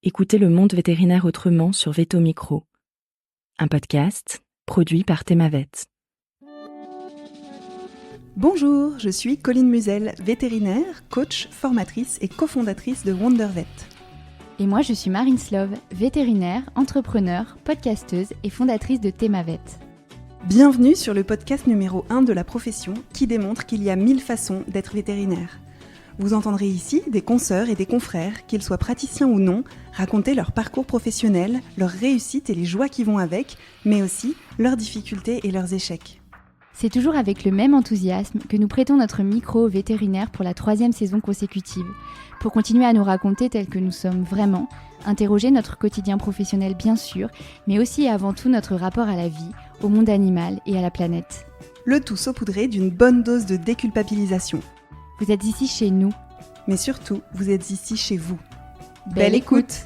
Écoutez le monde vétérinaire autrement sur Veto Micro, un podcast produit par Thémavet. Bonjour, je suis Colline Musel, vétérinaire, coach, formatrice et cofondatrice de Wondervet. Et moi je suis Marine Slove, vétérinaire, entrepreneur, podcasteuse et fondatrice de Thémavet. Bienvenue sur le podcast numéro 1 de la profession qui démontre qu'il y a 1000 façons d'être vétérinaire. Vous entendrez ici des consoeurs et des confrères, qu'ils soient praticiens ou non, raconter leur parcours professionnel, leurs réussites et les joies qui vont avec, mais aussi leurs difficultés et leurs échecs. C'est toujours avec le même enthousiasme que nous prêtons notre micro aux vétérinaires pour la 3e saison consécutive, pour continuer à nous raconter tels que nous sommes vraiment, interroger notre quotidien professionnel bien sûr, mais aussi et avant tout notre rapport à la vie, au monde animal et à la planète. Le tout saupoudré d'une bonne dose de déculpabilisation. Vous êtes ici chez nous. Mais surtout, vous êtes ici chez vous. Belle écoute!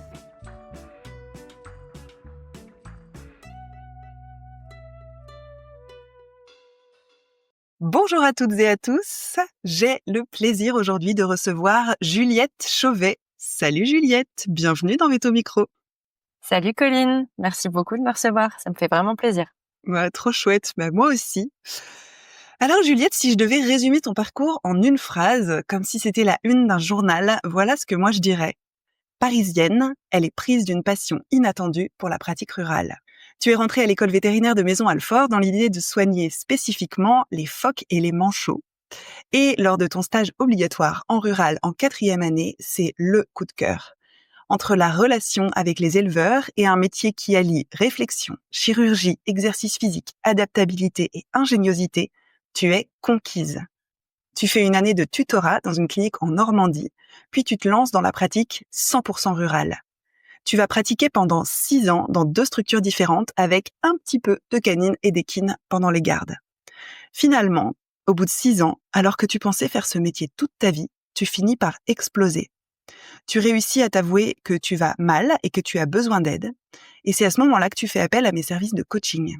Bonjour à toutes et à tous, j'ai le plaisir aujourd'hui de recevoir Juliette Chauvet. Salut Juliette, bienvenue dans Veto Micro. Salut Colline, merci beaucoup de me recevoir, ça me fait vraiment plaisir. Trop chouette, moi aussi. Alors Juliette, si je devais résumer ton parcours en une phrase, comme si c'était la une d'un journal, voilà ce que moi je dirais. Parisienne, elle est prise d'une passion inattendue pour la pratique rurale. Tu es rentrée à l'école vétérinaire de Maisons-Alfort dans l'idée de soigner spécifiquement les phoques et les manchots. Et lors de ton stage obligatoire en rural en 4e année, c'est le coup de cœur. Entre la relation avec les éleveurs et un métier qui allie réflexion, chirurgie, exercice physique, adaptabilité et ingéniosité, tu es conquise. Tu fais une année de tutorat dans une clinique en Normandie, puis tu te lances dans la pratique 100% rurale. Tu vas pratiquer pendant 6 ans dans 2 structures différentes avec un petit peu de canine et d'équine pendant les gardes. Finalement, au bout de 6 ans, alors que tu pensais faire ce métier toute ta vie, tu finis par exploser. Tu réussis à t'avouer que tu vas mal et que tu as besoin d'aide, et c'est à ce moment-là que tu fais appel à mes services de coaching.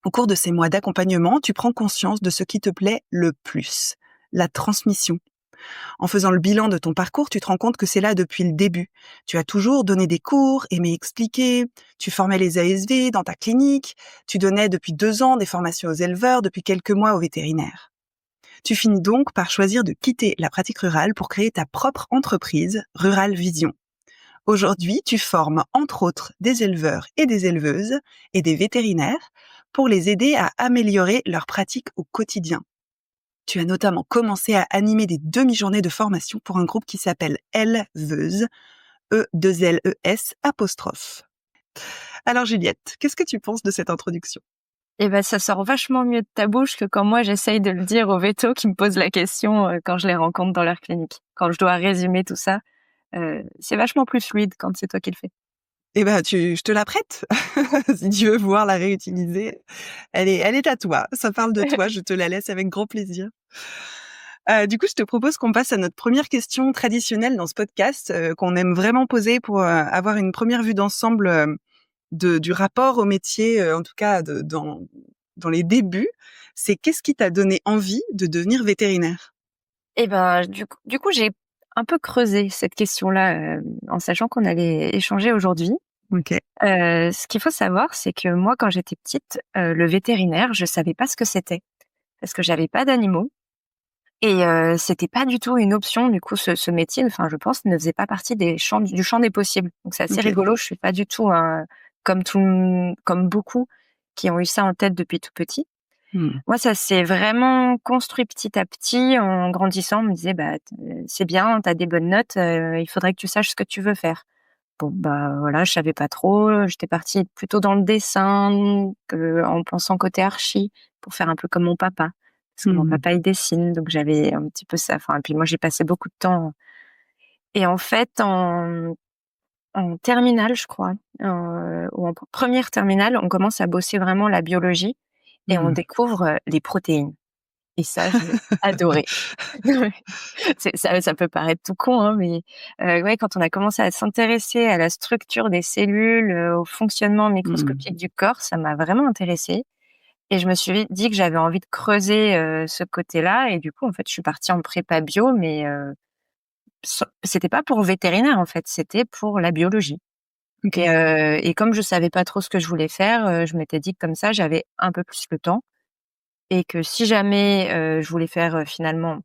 Au cours de ces mois d'accompagnement, tu prends conscience de ce qui te plaît le plus, la transmission. En faisant le bilan de ton parcours, tu te rends compte que c'est là depuis le début. Tu as toujours donné des cours, aimé expliquer, tu formais les ASV dans ta clinique, tu donnais depuis 2 ans des formations aux éleveurs, depuis quelques mois aux vétérinaires. Tu finis donc par choisir de quitter la pratique rurale pour créer ta propre entreprise, Rural Vision. Aujourd'hui, tu formes entre autres des éleveurs et des éleveuses et des vétérinaires pour les aider à améliorer leur pratique au quotidien. Tu as notamment commencé à animer des demi-journées de formation pour un groupe qui s'appelle Éleveuse, E2LES apostrophe. Alors Juliette, qu'est-ce que tu penses de cette introduction ? Ça sort vachement mieux de ta bouche que quand moi j'essaye de le dire aux vétos qui me posent la question quand je les rencontre dans leur clinique. Quand je dois résumer tout ça, c'est vachement plus fluide quand c'est toi qui le fais. Je te la prête. Si tu veux pouvoir la réutiliser, elle est à toi. Ça parle de toi, je te la laisse avec grand plaisir. Du coup, je te propose qu'on passe à notre première question traditionnelle dans ce podcast, qu'on aime vraiment poser pour avoir une première vue d'ensemble du rapport au métier, en tout cas dans les débuts. C'est qu'est-ce qui t'a donné envie de devenir vétérinaire ? Du coup, j'ai un peu creusé cette question-là en sachant qu'on allait échanger aujourd'hui. Ok. Ce qu'il faut savoir, c'est que moi, quand j'étais petite, le vétérinaire, je savais pas ce que c'était parce que j'avais pas d'animaux et c'était pas du tout une option. Du coup, ce métier, enfin, je pense, ne faisait pas partie du champ des possibles. Donc, c'est assez rigolo. Je suis pas du tout comme beaucoup qui ont eu ça en tête depuis tout petit. Moi, ça s'est vraiment construit petit à petit en grandissant. On me disait, c'est bien, t'as des bonnes notes, il faudrait que tu saches ce que tu veux faire. Bon, voilà, je savais pas trop. J'étais partie plutôt dans le dessin, en pensant côté archi, pour faire un peu comme mon papa. Parce que mon papa, il dessine, donc j'avais un petit peu ça. Enfin, et puis moi, j'ai passé beaucoup de temps. Et en fait, en terminale, je crois, ou en première terminale, on commence à bosser vraiment la biologie et on découvre les protéines. Et ça, j'ai adoré. Ça peut paraître tout con, hein, mais ouais, quand on a commencé à s'intéresser à la structure des cellules, au fonctionnement microscopique du corps, ça m'a vraiment intéressée. Et je me suis dit que j'avais envie de creuser ce côté-là. Et du coup, en fait, je suis partie en prépa bio, mais c'était pas pour vétérinaire en fait, c'était pour la biologie. OK. Et comme je savais pas trop ce que je voulais faire, je m'étais dit que comme ça, j'avais un peu plus le temps et que si jamais, je voulais faire, finalement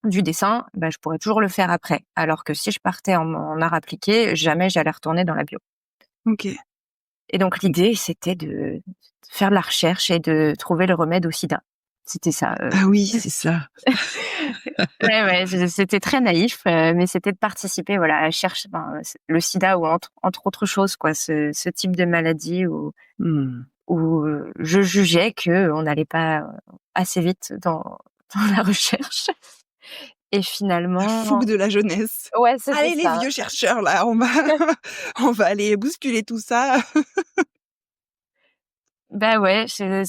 du dessin, bah, je pourrais toujours le faire après. Alors que si je partais en arts appliqués, jamais j'allais retourner dans la bio. OK. Et donc l'idée, c'était de faire de la recherche et de trouver le remède au sida. C'était ça, Ah oui, c'est ça. ouais, c'était très naïf, mais c'était de participer, voilà, à chercher le sida ou entre autres choses, quoi, ce type de maladie Mmh. où, je jugeais qu'on n'allait pas, assez vite dans la recherche et La finalement fougue de la jeunesse. ouais, c'était «Allez les ça. vieux chercheurs là, on va on va aller bousculer tout ça». Bah, ouais, c'est vrai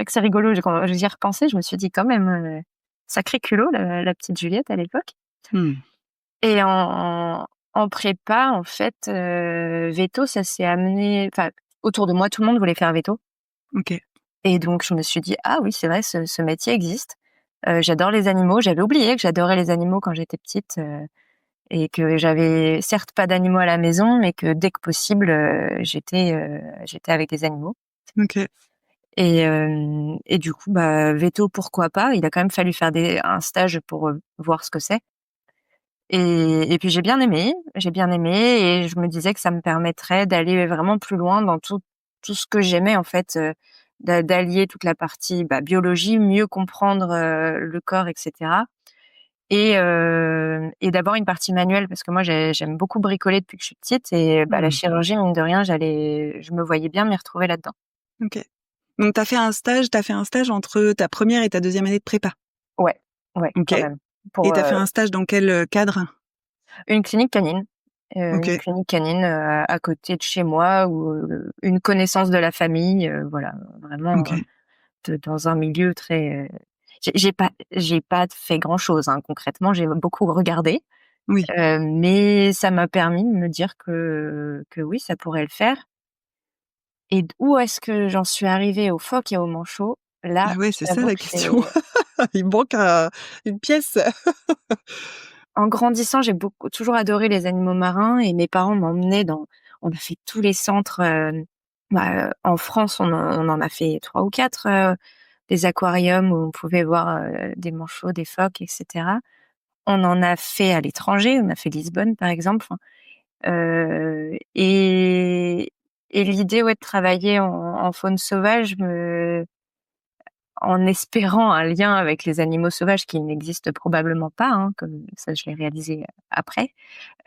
que c'est rigolo. Quand j'y ai repensé, je me suis dit: «Quand même, sacré culot la petite Juliette à l'époque» Mmh. et en prépa, en fait, véto, ça s'est amené autour de moi, tout le monde voulait faire véto OK. et donc je me suis dit: «Ah oui, c'est vrai, ce métier existe». J'adore les animaux. J'avais oublié que j'adorais les animaux quand j'étais petite, et que j'avais certes pas d'animaux à la maison, mais que dès que possible, j'étais avec des animaux. OK. Et du coup, bah, véto, pourquoi pas? Il a quand même fallu faire un stage pour, voir ce que c'est et puis j'ai bien aimé et je me disais que ça me permettrait d'aller vraiment plus loin dans tout ce que j'aimais en fait, d'allier toute la partie, bah, biologie, mieux comprendre, le corps et cetera et d'avoir une partie manuelle parce que moi j'aime beaucoup bricoler depuis que je suis petite et bah, la Mmh. chirurgie mine de rien, je me voyais bien m'y retrouver là-dedans. OK. Donc tu fait un stage entre ta première et ta deuxième année de prépa? Ouais, ouais, OK. quand même. Et Pour, tu as fait un stage dans quel, cadre? une clinique canine, OK. à côté de chez moi ou, une connaissance de la famille, voilà, vraiment, OK. dans un milieu très, j'ai pas fait grand-chose, hein, concrètement, j'ai beaucoup regardé, Oui. mais ça m'a permis de me dire que oui, ça pourrait le faire et où est-ce que j'en suis arrivée aux phoques et aux manchots? Là, Ah ouais, je c'est ça t'avoue la que question. Il manque une pièce. en grandissant, j'ai toujours adoré les animaux marins et mes parents m'emmenaient on a fait tous les centres, en France, on en a fait 3 ou 4 des aquariums où on pouvait voir, des manchots, des phoques et cetera. On en a fait à l'étranger, on a fait Lisbonne, par exemple, et l'idée, ouais, de travailler en faune sauvage en espérant un lien avec les animaux sauvages qui n'existent probablement pas, hein, comme ça je l'ai réalisé après.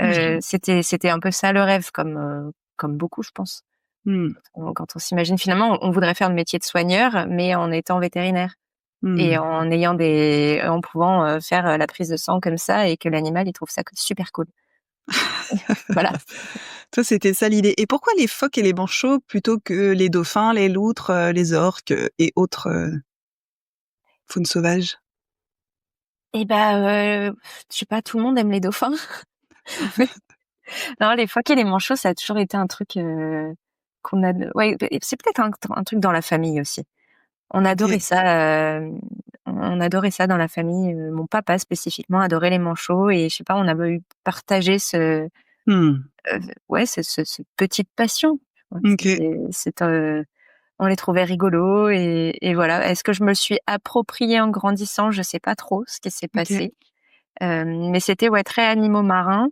Oui. C'était un peu ça le rêve comme beaucoup je pense. Mmh. Quand on s'imagine finalement, on voudrait faire le métier de soigneur, mais en étant vétérinaire et Mmh. en pouvant, faire, la prise de sang comme ça et que l'animal il trouve ça super cool. Voilà. Toi, c'était ça l'idée. Et pourquoi les phoques et les manchots plutôt que les dauphins, les loutres, les orques, et autres, faune sauvage? Et bah, je sais pas, tout le monde aime les dauphins. Non, les phoques et les manchots, ça a toujours été un truc, qu'on a ouais, c'est peut-être un truc dans la famille aussi. On adorait OK. ça, on adorait ça dans la famille, mon papa spécifiquement adorait les manchots et je sais pas, on a eu partagé Mmh. ouais, cette petite passion. Ouais, OK. on les trouvait rigolos et voilà. Est-ce que je me le suis approprié en grandissant? Je sais pas trop ce qui s'est OK. passé, mais c'était, ouais, très animaux marins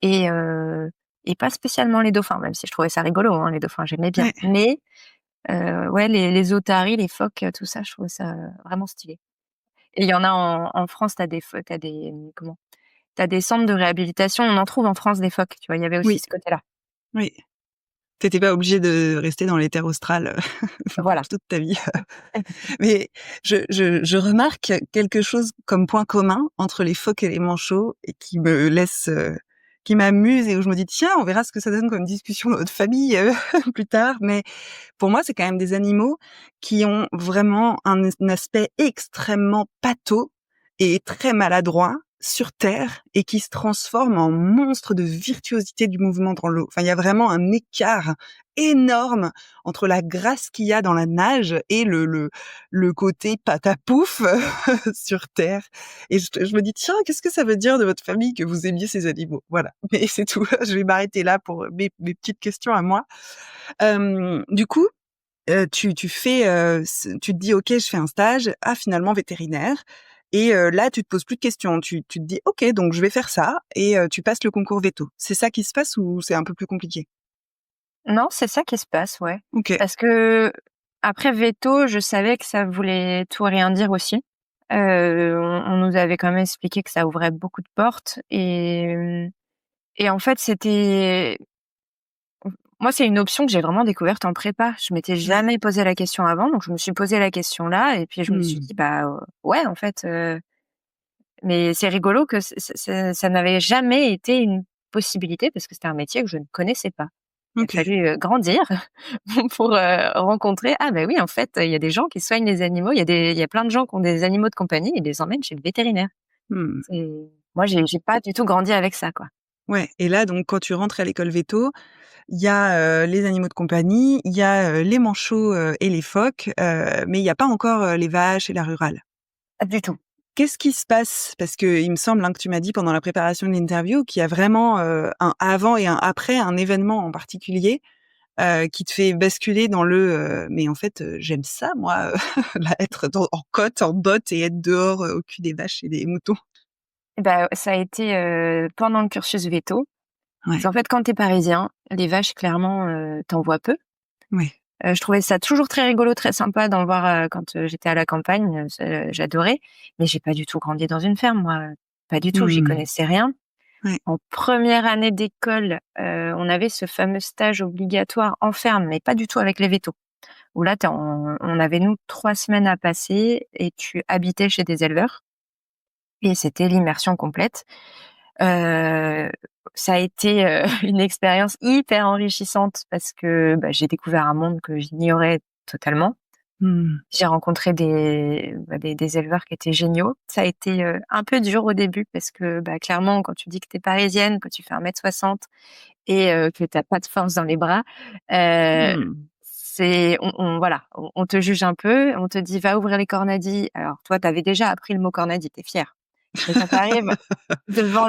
et heu et pas spécialement les dauphins, même si je trouvais ça rigolo, hein, les dauphins, j'aimais bien. Ouais. Mais ouais, les otaries, les phoques, tout ça, je trouvais ça, vraiment stylé. Et il y en a en France, t'as des, comment? Tu des centres de réhabilitation, on en trouve en France des phoques, tu vois? Il y avait aussi Oui. ce côté-là. Oui. Tu étais pas obligé de rester dans les terres australes, Voilà. toute ta vie. Mais je remarque quelque chose comme point commun entre les phoques et les manchots et qui me laisse, qui m'amuse et où je me dis: «Tiens, on verra ce que ça donne comme discussion dans notre famille, plus tard». Mais pour moi, c'est quand même des animaux qui ont vraiment un aspect extrêmement pâteau et très maladroit, sur terre et qui se transforment en monstres de virtuosité du mouvement dans l'eau. Enfin, il y a vraiment un écart énorme entre la grâce qu'il y a dans la nage et le côté patapouf sur terre. Et je me dis, tiens, qu'est-ce que ça veut dire de votre famille que vous aimiez ces animaux? Voilà. Mais c'est tout. Je vais m'arrêter là pour mes petites questions à moi. Du coup, tu fais, tu te dis: «OK, je fais un stage. Ah, finalement vétérinaire» et là, tu te poses plus de questions. Tu te dis: «OK, donc je vais faire ça» et tu passes le concours veto. C'est ça qui se passe ou c'est un peu plus compliqué? Non, c'est ça qui se passe, ouais. OK. Parce que après veto, je savais que ça voulait tout et rien dire aussi. On nous avait quand même expliqué que ça ouvrait beaucoup de portes et en fait, moi, c'est une option que j'ai vraiment découverte en prépa. Je m'étais Ouais. jamais posé la question avant, donc je me suis posé la question là et puis je me suis Mmh. dit: «Bah, ouais, en fait, mais c'est rigolo que ça n'avait jamais été une possibilité parce que c'était un métier que je ne connaissais pas. Il a OK. fallu, grandir pour, rencontrer: «Ah bah oui, en fait, il y a des gens qui soignent les animaux, il y a plein de gens qui ont des animaux de compagnie et ils les emmènent chez le vétérinaire». Mmh. C'est Moi, j'ai pas du tout grandi avec ça, quoi. Ouais et là, donc quand tu rentres à l'école veto, il y a, les animaux de compagnie, il y a, les manchots, et les phoques, mais il y a pas encore, les vaches et la rurale. Pas du tout. Qu'est-ce qui se passe? Parce qu'il me semble, hein, que tu m'as dit pendant la préparation de l'interview qu'il y a vraiment, un avant et un après, un événement en particulier, qui te fait basculer dans «Mais en fait, j'aime ça moi, là, être en côte, en botte et être dehors, au cul des vaches et des moutons». Et bah, ça a été, pendant le cursus véto. Parce Ouais, qu'en fait, quand tu es parisien, les vaches, clairement, tu vois peu. ouais. Je trouvais ça toujours très rigolo, très sympa d'en voir, quand, j'étais à la campagne, j'adorais. Mais j'ai pas du tout grandi dans une ferme, moi, pas du tout, j'y Mmh. connaissais rien. Ouais, En première année d'école, on avait ce fameux stage obligatoire en ferme, mais pas du tout avec les vétos. Où là, on avait nous 3 semaines à passer et tu habitais chez des éleveurs et c'était l'immersion complète. Heu, Ça a été, une expérience hyper enrichissante parce que, bah, j'ai découvert un monde que j'ignorais totalement. mmh. J'ai rencontré des éleveurs qui étaient géniaux. Ça a été, un peu dur au début parce que, bah, clairement, quand tu dis que tu es parisienne, que tu fais 1,60 m et que tu as pas de force dans les bras, heu, Mmh. c'est on voilà, on te juge un peu, on te dit: «Va ouvrir les cornadis». Alors toi, tu avais déjà appris le mot cornadi, tu es fière. Mais quand tu arrives devant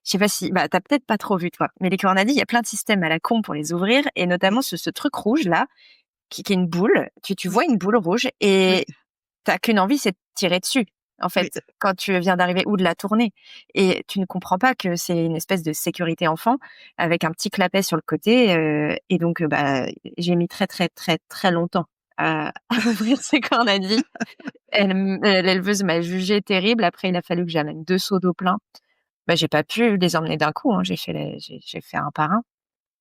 je sais pas si bah, tu peut-être pas trop vu toi, mais les cornadis, il y a plein de systèmes à la con pour les ouvrir et notamment ce truc rouge là, qui est une boule. Tu Oui, vois une boule rouge oui, et tu qu'une envie, c'est de tirer dessus, en oui. fait, quand tu viens d'arriver ou de la tourner et tu ne comprends pas que c'est une espèce de sécurité enfant avec un petit clapet sur le côté, et donc bah, j'ai mis très, très, très, très longtemps à à ouvrir ces cornadis. L'éleveuse m'a jugée terrible. Après, il a fallu que j'amène 2 seaux d'eau pleins. Bah, j'ai pas pu les emmener d'un coup, hein, j'ai fait un par un.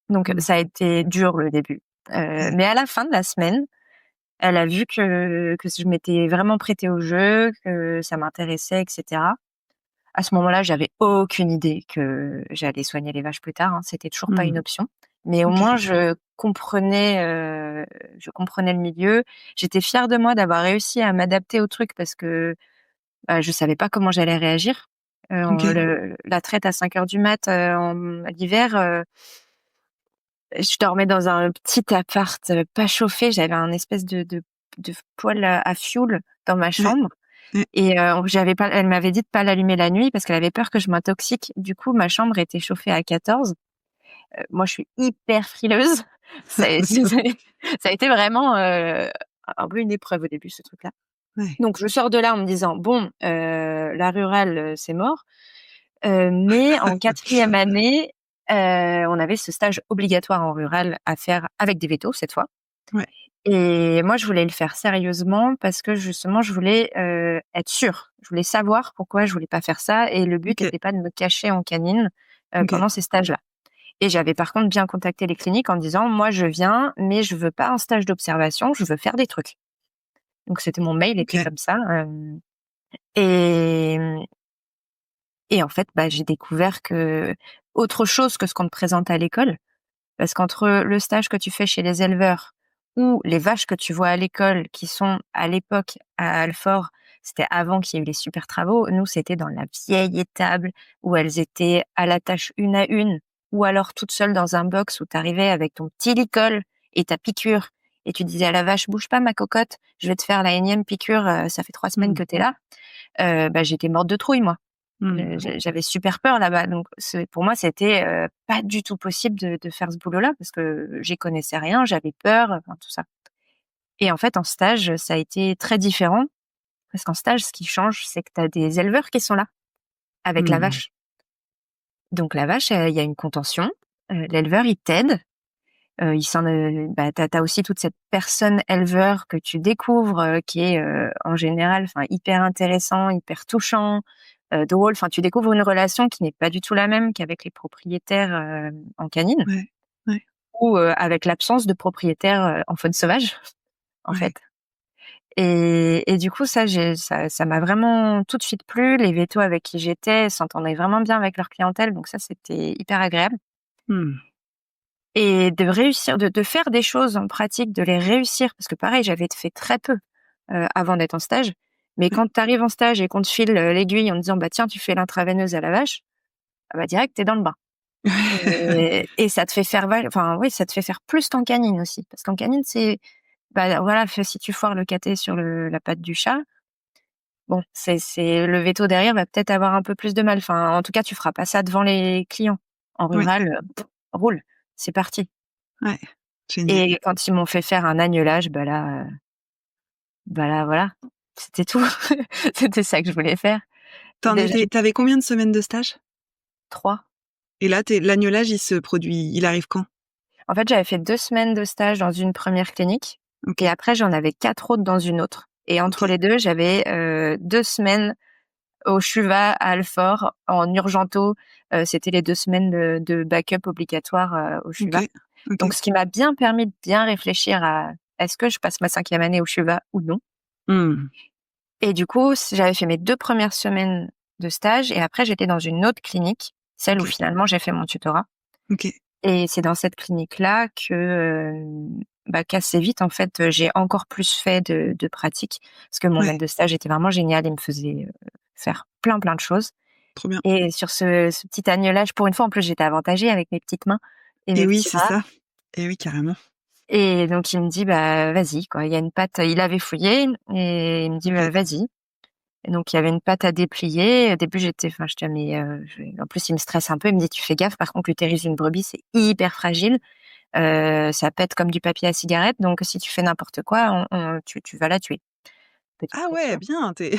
Donc Mmh. ça a été dur le début. Ouais. Mais à la fin de la semaine, elle a vu que je m'étais vraiment prêtée au jeu, que ça m'intéressait et cetera. À ce moment-là, j'avais aucune idée que j'allais soigner les vaches plus tard, hein, c'était toujours pas une Mmh. option. Mais au OK. moins je comprenais le milieu. J'étais fière de moi d'avoir réussi à m'adapter au truc parce que, bah, je savais pas comment j'allais réagir. OK. La traite à 5:00 du mat, en l'hiver, je dormais dans un petit appart, pas chauffé. J'avais un espèce de poêle à fioul dans ma Ouais, chambre ouais. et j'avais pas elle m'avait dit de pas l'allumer la nuit parce qu'elle avait peur que je m'intoxique. Du coup, ma chambre était chauffée à 14. Moi, je suis hyper frileuse. Ça a été vraiment, un peu une épreuve au début, ce truc-là. Ouais. Donc je sors de là en me disant: «Bon, la rurale, c'est mort». Mais en 4e année, on avait ce stage obligatoire en rural à faire avec des vétos cette fois Ouais. et moi je voulais le faire sérieusement parce que justement je voulais, être sûre. Je voulais savoir pourquoi je voulais pas faire ça et le but OK. était pas de me cacher en canine, OK. pendant ces stages-là et j'avais par contre bien contacté les cliniques en disant: «Moi je viens, mais je veux pas un stage d'observation, je veux faire des trucs». Donc c'était mon mail était OK. comme ça, et et en fait, bah, j'ai découvert que autre chose que ce qu'on te présente à l'école, parce qu'entre le stage que tu fais chez les éleveurs ou les vaches que tu vois à l'école qui sont à l'époque à Alfort c'était avant qu'il y ait eu les super travaux. Nous, c'était dans la vieille étable où elles étaient à la tâche une à une, ou alors toutes seules dans un box où t'arrivais avec ton petit licol et ta piqûre et tu disais à la vache, bouge pas ma cocotte, je vais te faire la énième piqûre, ça fait 3 semaines que t'es là. J'étais morte de trouille, moi. J'avais super peur là-bas. Donc pour moi, c'était pas du tout possible de faire ce boulot-là parce que j'y connaissais rien, j'avais peur, enfin tout ça. Et en fait, en stage, ça a été très différent parce qu'en stage, ce qui change, c'est que tu as des éleveurs qui sont là avec la vache. Donc la vache, il y a une contention, l'éleveur, il t'aide. T'as aussi toute cette personne éleveur que tu découvres, qui est en général, enfin hyper intéressant, hyper touchant, drôle. Enfin, tu découvres une relation qui n'est pas du tout la même qu'avec les propriétaires en canine Ouais. ou avec l'absence de propriétaires en faune sauvage, en Ouais. fait. Et du coup, ça m'a vraiment tout de suite plu. Les vétos avec qui j'étais s'entendaient vraiment bien avec leur clientèle, donc ça, c'était hyper agréable. Et de réussir, de faire des choses en pratique, de les réussir, parce que pareil, j'avais fait très peu avant d'être en stage. Mais quand tu arrives en stage et qu'on te file l'aiguille en te disant bah tiens, tu fais l'intraveineuse à la vache, direct t'es dans le bain. Et ça te fait faire ça te fait faire plus qu'en canine aussi, parce qu'en canine c'est voilà, si tu foires le caté sur la patte du chat, bon, c'est le veto derrière va peut-être avoir un peu plus de mal. Enfin, en tout cas, tu feras pas ça devant les clients. En rural, roule, c'est parti. Ouais, génial. Et quand ils m'ont fait faire un agnelage, voilà, c'était tout. C'était ça que je voulais faire. T'avais combien de semaines de stage? 3. Et là, l'agnelage, il arrive quand? En fait, j'avais fait 2 semaines de stage dans une première clinique. Ok. Et après, j'en avais 4 autres dans une autre. Et entre les deux, j'avais 2 semaines au CHUVA à Alfort en urgento. C'était les 2 semaines de backup obligatoire au CHUVA. Ok. Donc, ce qui m'a bien permis de bien réfléchir à est-ce que je passe ma 5e année au CHUVA ou non. Et du coup, j'avais fait mes 2 premières semaines de stage et après, j'étais dans une autre clinique, celle où finalement j'ai fait mon tutorat. Ok. Et c'est dans cette clinique-là que qu'assez vite, en fait, j'ai encore plus fait de pratique parce que mon maître de stage était vraiment génial. Il me faisait faire plein de choses. Trop bien. Et sur ce petit agnelage, pour une fois, en plus, j'étais avantagée avec mes petites mains et mes oui, petits c'est bras. ça. Et oui, carrément. Et donc, il me dit, vas-y, quoi. Il y a une patte, il avait fouillé et il me dit, vas-y. Et donc, il y avait une patte à déplier. Au début, en plus, il me stresse un peu. Il me dit, tu fais gaffe. Par contre, l'utérus d'une brebis, c'est hyper fragile. Ça pète comme du papier à cigarette. Donc, si tu fais n'importe quoi, tu vas la tuer. Ah ouais, bien. T'es Il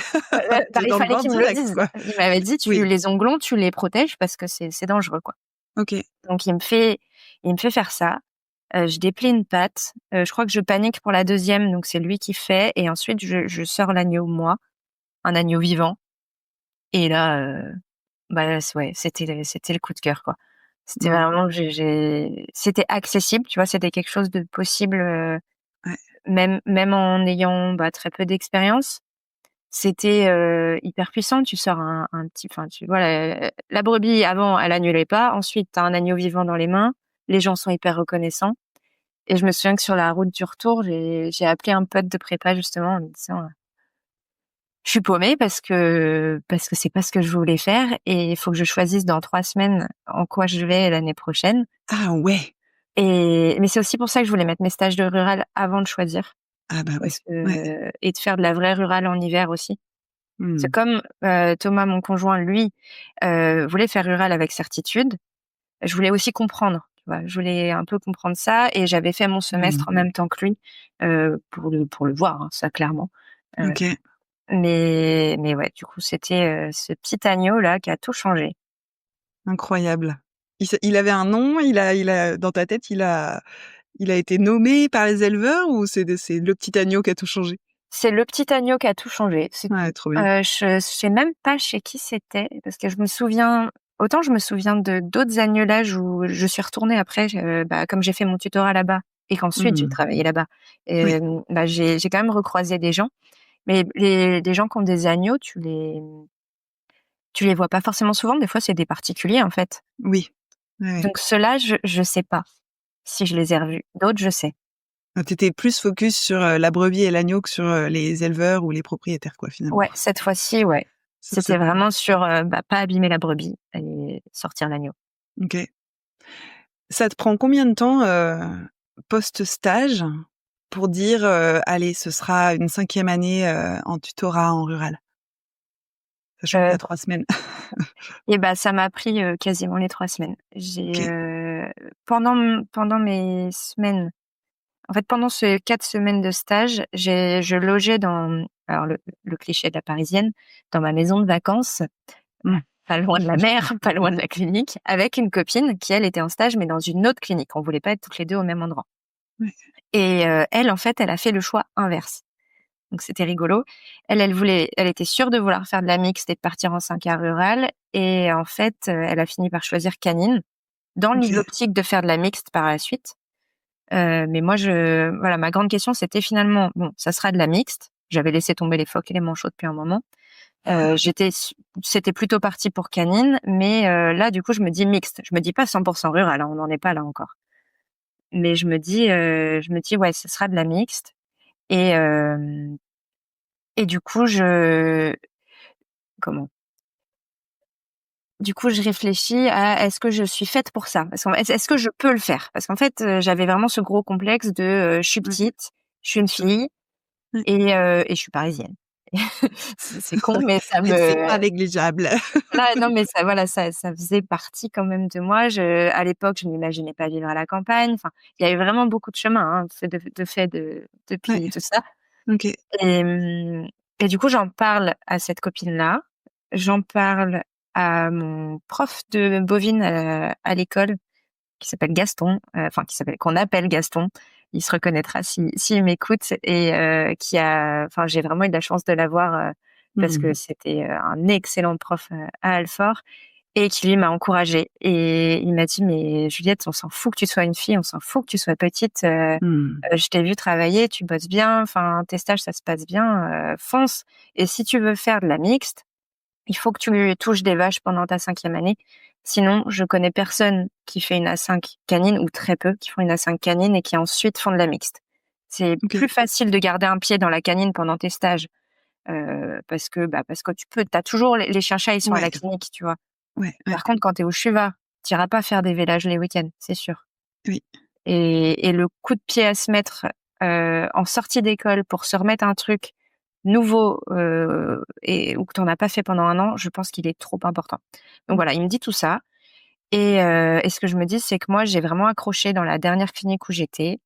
dans le fallait bain qu'il me le direct, dise. quoi. Il m'avait dit, les onglons, tu les protèges parce que c'est dangereux, quoi. Ok. Donc, il me fait faire ça. Je déplie une patte. Je crois que je panique pour la 2e. Donc, c'est lui qui fait. Et ensuite, je sors l'agneau, moi. Un agneau vivant. Et là, c'était le coup de cœur, quoi. C'était vraiment, c'était accessible, tu vois, c'était quelque chose de possible, même en ayant très peu d'expérience. C'était hyper puissant. Tu sors un petit, enfin, tu vois, la brebis avant, elle annulait pas. Ensuite, t'as un agneau vivant dans les mains. Les gens sont hyper reconnaissants. Et je me souviens que sur la route du retour, j'ai appelé un pote de prépa justement en me disant je suis paumée parce que c'est pas ce que je voulais faire et il faut que je choisisse dans 3 semaines en quoi je vais l'année prochaine. Ah ouais. Mais c'est aussi pour ça que je voulais mettre mes stages de rural avant de choisir. Ah bah Parce que, et de faire de la vraie rurale en hiver aussi. C'est comme Thomas, mon conjoint, lui, voulait faire rural avec certitude. Je voulais aussi comprendre. Tu vois, je voulais un peu comprendre ça et j'avais fait mon semestre en même temps que lui pour le voir, hein, ça clairement. Ok. Mais ouais, du coup, c'était ce petit agneau là qui a tout changé. Incroyable. Il avait un nom, dans ta tête, il a été nommé par les éleveurs ou c'est le petit agneau qui a tout changé? C'est le petit agneau qui a tout changé. C'est Ouais, trop bien. je sais même pas chez qui c'était parce que je me souviens de d'autres agnelages où je suis retournée après, comme j'ai fait mon tutorat là-bas et qu'ensuite j'ai travaillé là-bas. J'ai quand même recroisé des gens. Mais les gens qui ont des agneaux, tu les vois pas forcément souvent. Des fois, c'est des particuliers, en fait. Oui. Ouais. Donc, ceux-là, je sais pas si je les ai revus. D'autres, je sais. T'étais plus focus sur la brebis et l'agneau que sur les éleveurs ou les propriétaires, quoi, finalement. Ouais, cette fois-ci, ouais. C'était vraiment sur pas abîmer la brebis et sortir l'agneau. Ok. Ça te prend combien de temps post-stage pour dire allez, ce sera une 5e année en tutorat en rural, sachant qu'il y a 3 semaines. Et ça m'a pris quasiment les 3 semaines. Pendant mes semaines, en fait, pendant ces 4 semaines de stage, je logeais dans, alors le cliché de la Parisienne, dans ma maison de vacances, pas loin de la mer, pas loin de la clinique, avec une copine qui, elle, était en stage, mais dans une autre clinique. On voulait pas être toutes les deux au même endroit. Ouais. Et elle, en fait, elle a fait le choix inverse. Donc c'était rigolo. Elle était sûre de vouloir faire de la mixte et de partir en 5A rural. Et en fait, elle a fini par choisir canine, dans l'optique de faire de la mixte par la suite. Mais moi, voilà, ma grande question, c'était finalement, bon, ça sera de la mixte. J'avais laissé tomber les phoques et les manchots depuis un moment. C'était plutôt parti pour canine, mais là, du coup, je me dis mixte. Je me dis pas 100% rural, hein, on n'en est pas là encore. Mais je me dis, ouais, ce sera de la mixte. Et du coup, je réfléchis à est-ce que je suis faite pour ça? Est-ce que je peux le faire? Parce qu'en fait, j'avais vraiment ce gros complexe de je suis petite, je suis une fille et je suis parisienne. C'est con, mais ça me. C'est pas négligeable. Là, non, mais ça, voilà, ça faisait partie quand même de moi. À l'époque, je m'imaginais pas vivre à la campagne. Enfin, il y avait vraiment beaucoup de chemin, hein, depuis tout ça. Ok. Et du coup, j'en parle à cette copine-là. J'en parle à mon prof de bovine à l'école, qui s'appelle Gaston, qu'on appelle Gaston. Il se reconnaîtra s'il m'écoute et j'ai vraiment eu de la chance de l'avoir parce que c'était un excellent prof à Alfort et qui lui m'a encouragée et il m'a dit mais Juliette, on s'en fout que tu sois une fille, on s'en fout que tu sois petite. Je t'ai vu travailler, tu bosses bien, enfin tes stages ça se passe bien, fonce. Et si tu veux faire de la mixte, il faut que tu touches des vaches pendant ta 5e année. Sinon, je connais personne qui fait une A5 canine ou très peu qui font une A5 canine et qui ensuite font de la mixte. C'est plus facile de garder un pied dans la canine pendant tes stages parce que t'as toujours les chiens-chats, ils sont à la clinique, tu vois. Ouais. Par contre, quand t'es au Chuva, t'iras pas faire des vélages les week-ends, c'est sûr. Oui. Et le coup de pied à se mettre en sortie d'école pour se remettre un truc nouveau ou que t'en as pas fait pendant un an, je pense qu'il est trop important. Donc voilà, il me dit tout ça. Et ce que je me dis, c'est que moi, j'ai vraiment accroché dans la dernière clinique où j'étais.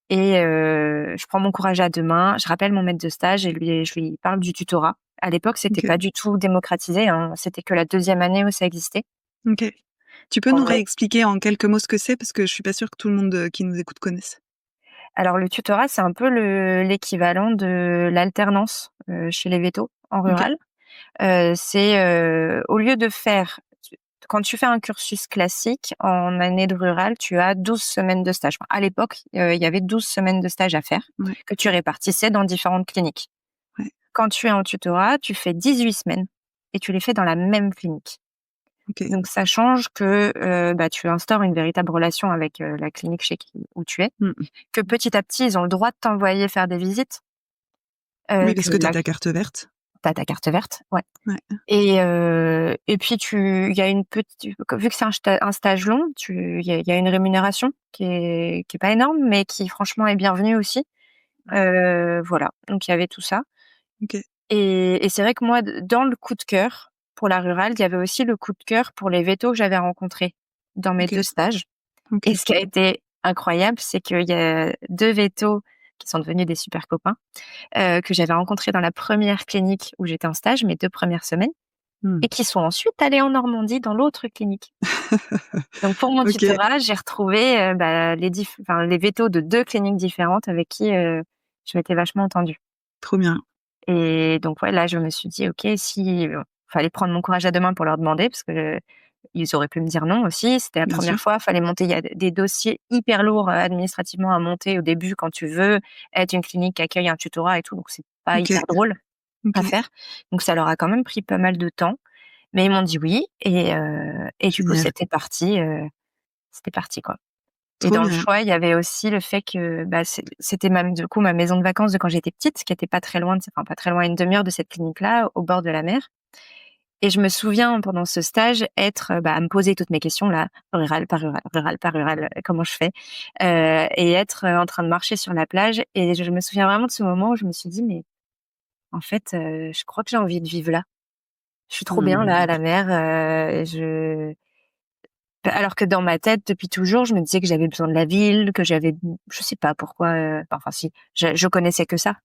Et je prends mon courage à deux mains, je rappelle mon maître de stage et je lui parle du tutorat. À l'époque, c'était pas du tout démocratisé, hein. C'était que la 2e année où ça existait. Ok. Tu peux nous réexpliquer en quelques mots ce que c'est parce que je suis pas sûre que tout le monde qui nous écoute connaisse. Alors le tutorat, c'est un peu l'équivalent de l'alternance chez les vétos en rural. C'est au lieu de faire, quand tu fais un cursus classique en année de rural, tu as 12 semaines de stage. À l'époque, il y avait 12 semaines de stage à faire que tu répartissais dans différentes cliniques. Ouais. Quand tu es en tutorat, tu fais 18 semaines et tu les fais dans la même clinique. Okay. Donc ça change que tu instaures une véritable relation avec la clinique où tu es, que petit à petit ils ont le droit de t'envoyer faire des visites. Oui, parce que tu as ta carte verte. T'as ta carte verte, ouais. Et puis il y a une petite, vu que c'est un stage long, il y a une rémunération qui est pas énorme, mais qui franchement est bienvenue aussi. Voilà, donc il y avait tout ça. Okay. Et c'est vrai que moi, dans le coup de cœur pour la rurale, il y avait aussi le coup de cœur pour les vétos que j'avais rencontrés dans mes 2 stages. Et ce qui a été incroyable, c'est qu'il y a 2 vétos qui sont devenus des super copains, que j'avais rencontrés dans la première clinique où j'étais en stage, mes 2 premières semaines, et qui sont ensuite allés en Normandie dans l'autre clinique. Donc pour mon tutorat, j'ai retrouvé les vétos de 2 cliniques différentes avec qui je m'étais vachement entendue. Trop bien. Et donc là, je me suis dit, ok, fallait prendre mon courage à 2 mains pour leur demander, parce que ils auraient pu me dire non aussi. C'était la première fois, fallait monter. Il y a des dossiers hyper lourds administrativement à monter au début quand tu veux être une clinique qui accueille un tutorat et tout. Donc c'est pas hyper drôle à faire. Donc ça leur a quand même pris pas mal de temps. Mais ils m'ont dit oui. Et du coup, c'était parti quoi. Et Trop dans le bien. choix, il y avait aussi le fait que c'était du coup ma maison de vacances de quand j'étais petite, qui était pas très loin, enfin pas très loin, une demi-heure de cette clinique-là, au bord de la mer. Et je me souviens pendant ce stage être à me poser toutes mes questions là, rural, pas rural, rural, pas rural, comment je fais, et être en train de marcher sur la plage. Et je me souviens vraiment de ce moment où je me suis dit mais en fait, je crois que j'ai envie de vivre là. Je suis trop bien là à Mmh. la mer. Alors que dans ma tête, depuis toujours, je me disais que j'avais besoin de la ville, que j'avais, je sais pas pourquoi, enfin si, je connaissais que ça.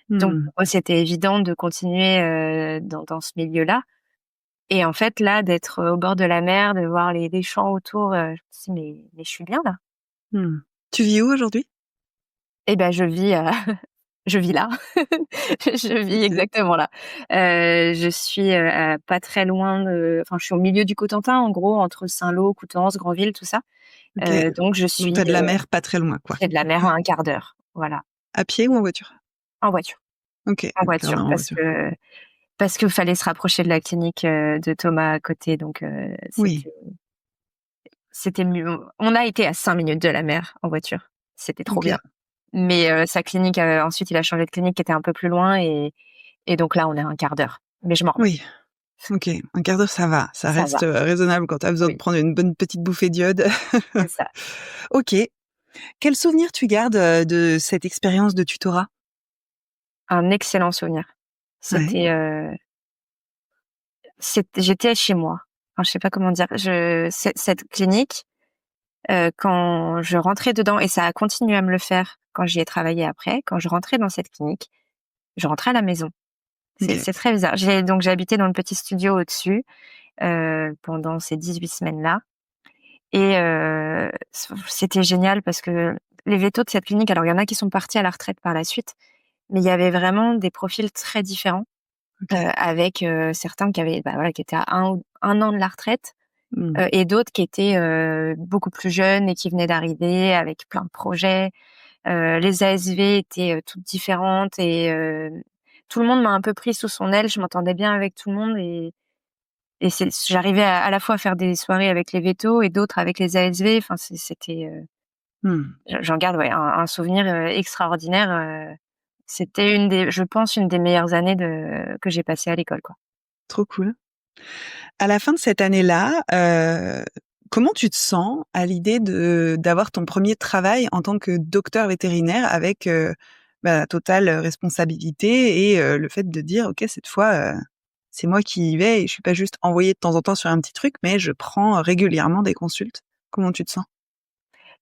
Donc Mmh. pour moi, c'était évident de continuer, dans ce milieu-là. Et en fait, là, d'être au bord de la mer, de voir les champs autour, je me suis dit: «Mais je suis bien là». Mmh. Tu vis où aujourd'hui? Et ben, je vis, je vis là. Je vis OK. exactement là. Je suis, pas très loin enfin, je suis au milieu du Cotentin, en gros, entre Saint-Lô, Coutances, Granville, tout ça. OK. Donc je Donc suis, tu as de la mer pas très loin, quoi. j'ai de la mer à un quart d'heure, voilà, À pied ou en voiture? en voiture. OK, En quart voiture d'heure en voiture. parce que fallait se rapprocher de la clinique, de Thomas à côté, donc Oui, c'était mieux. On a été à 5 minutes de la mer en voiture. C'était trop bien. OK. Mais sa clinique, ensuite il a changé de clinique qui était un peu plus loin et donc là on est à un quart d'heure. Mais je m'en remets. Oui, OK. Un quart d'heure, ça va. Ça Ça reste, va. raisonnable quand tu as besoin de Oui, prendre une bonne petite bouffée d'iode. c'est ça. OK. Quel souvenir tu gardes, de cette expérience de tutorat? Un excellent souvenir. Ouais, C'était, j'étais chez moi. Enfin, je sais pas comment dire. Cette clinique, quand je rentrais dedans et ça a continué à me le faire quand j'y ai travaillé après, quand je rentrais dans cette clinique, je rentrais à la maison. OK. C'est très bizarre. J'ai habité dans le petit studio au-dessus, pendant ces 18 semaines-là et c'était génial parce que les vétos de cette clinique, alors il y en a qui sont partis à la retraite par la suite, mais il y avait vraiment des profils très différents, OK. avec, certains qui avaient, voilà, qui étaient à 1 an de la retraite, Mmh. et d'autres qui étaient, beaucoup plus jeunes et qui venaient d'arriver avec plein de projets. Les ASV étaient, toutes différentes et tout le monde m'a un peu pris sous son aile. Je m'entendais bien avec tout le monde et j'arrivais à la fois à faire des soirées avec les vétos et d'autres avec les ASV. Enfin, c'était, Mmh. j'en garde, ouais, un souvenir, extraordinaire. C'était je pense, une des meilleures années que j'ai passées à l'école, quoi. Trop cool. À la fin de cette année-là, comment tu te sens à l'idée d'avoir ton premier travail en tant que docteur vétérinaire avec, totale, responsabilité et le fait de dire: «OK, cette fois, c'est moi qui y vais et je suis pas juste envoyée de temps en temps sur un petit truc, mais je prends régulièrement des consultes». Comment tu te sens?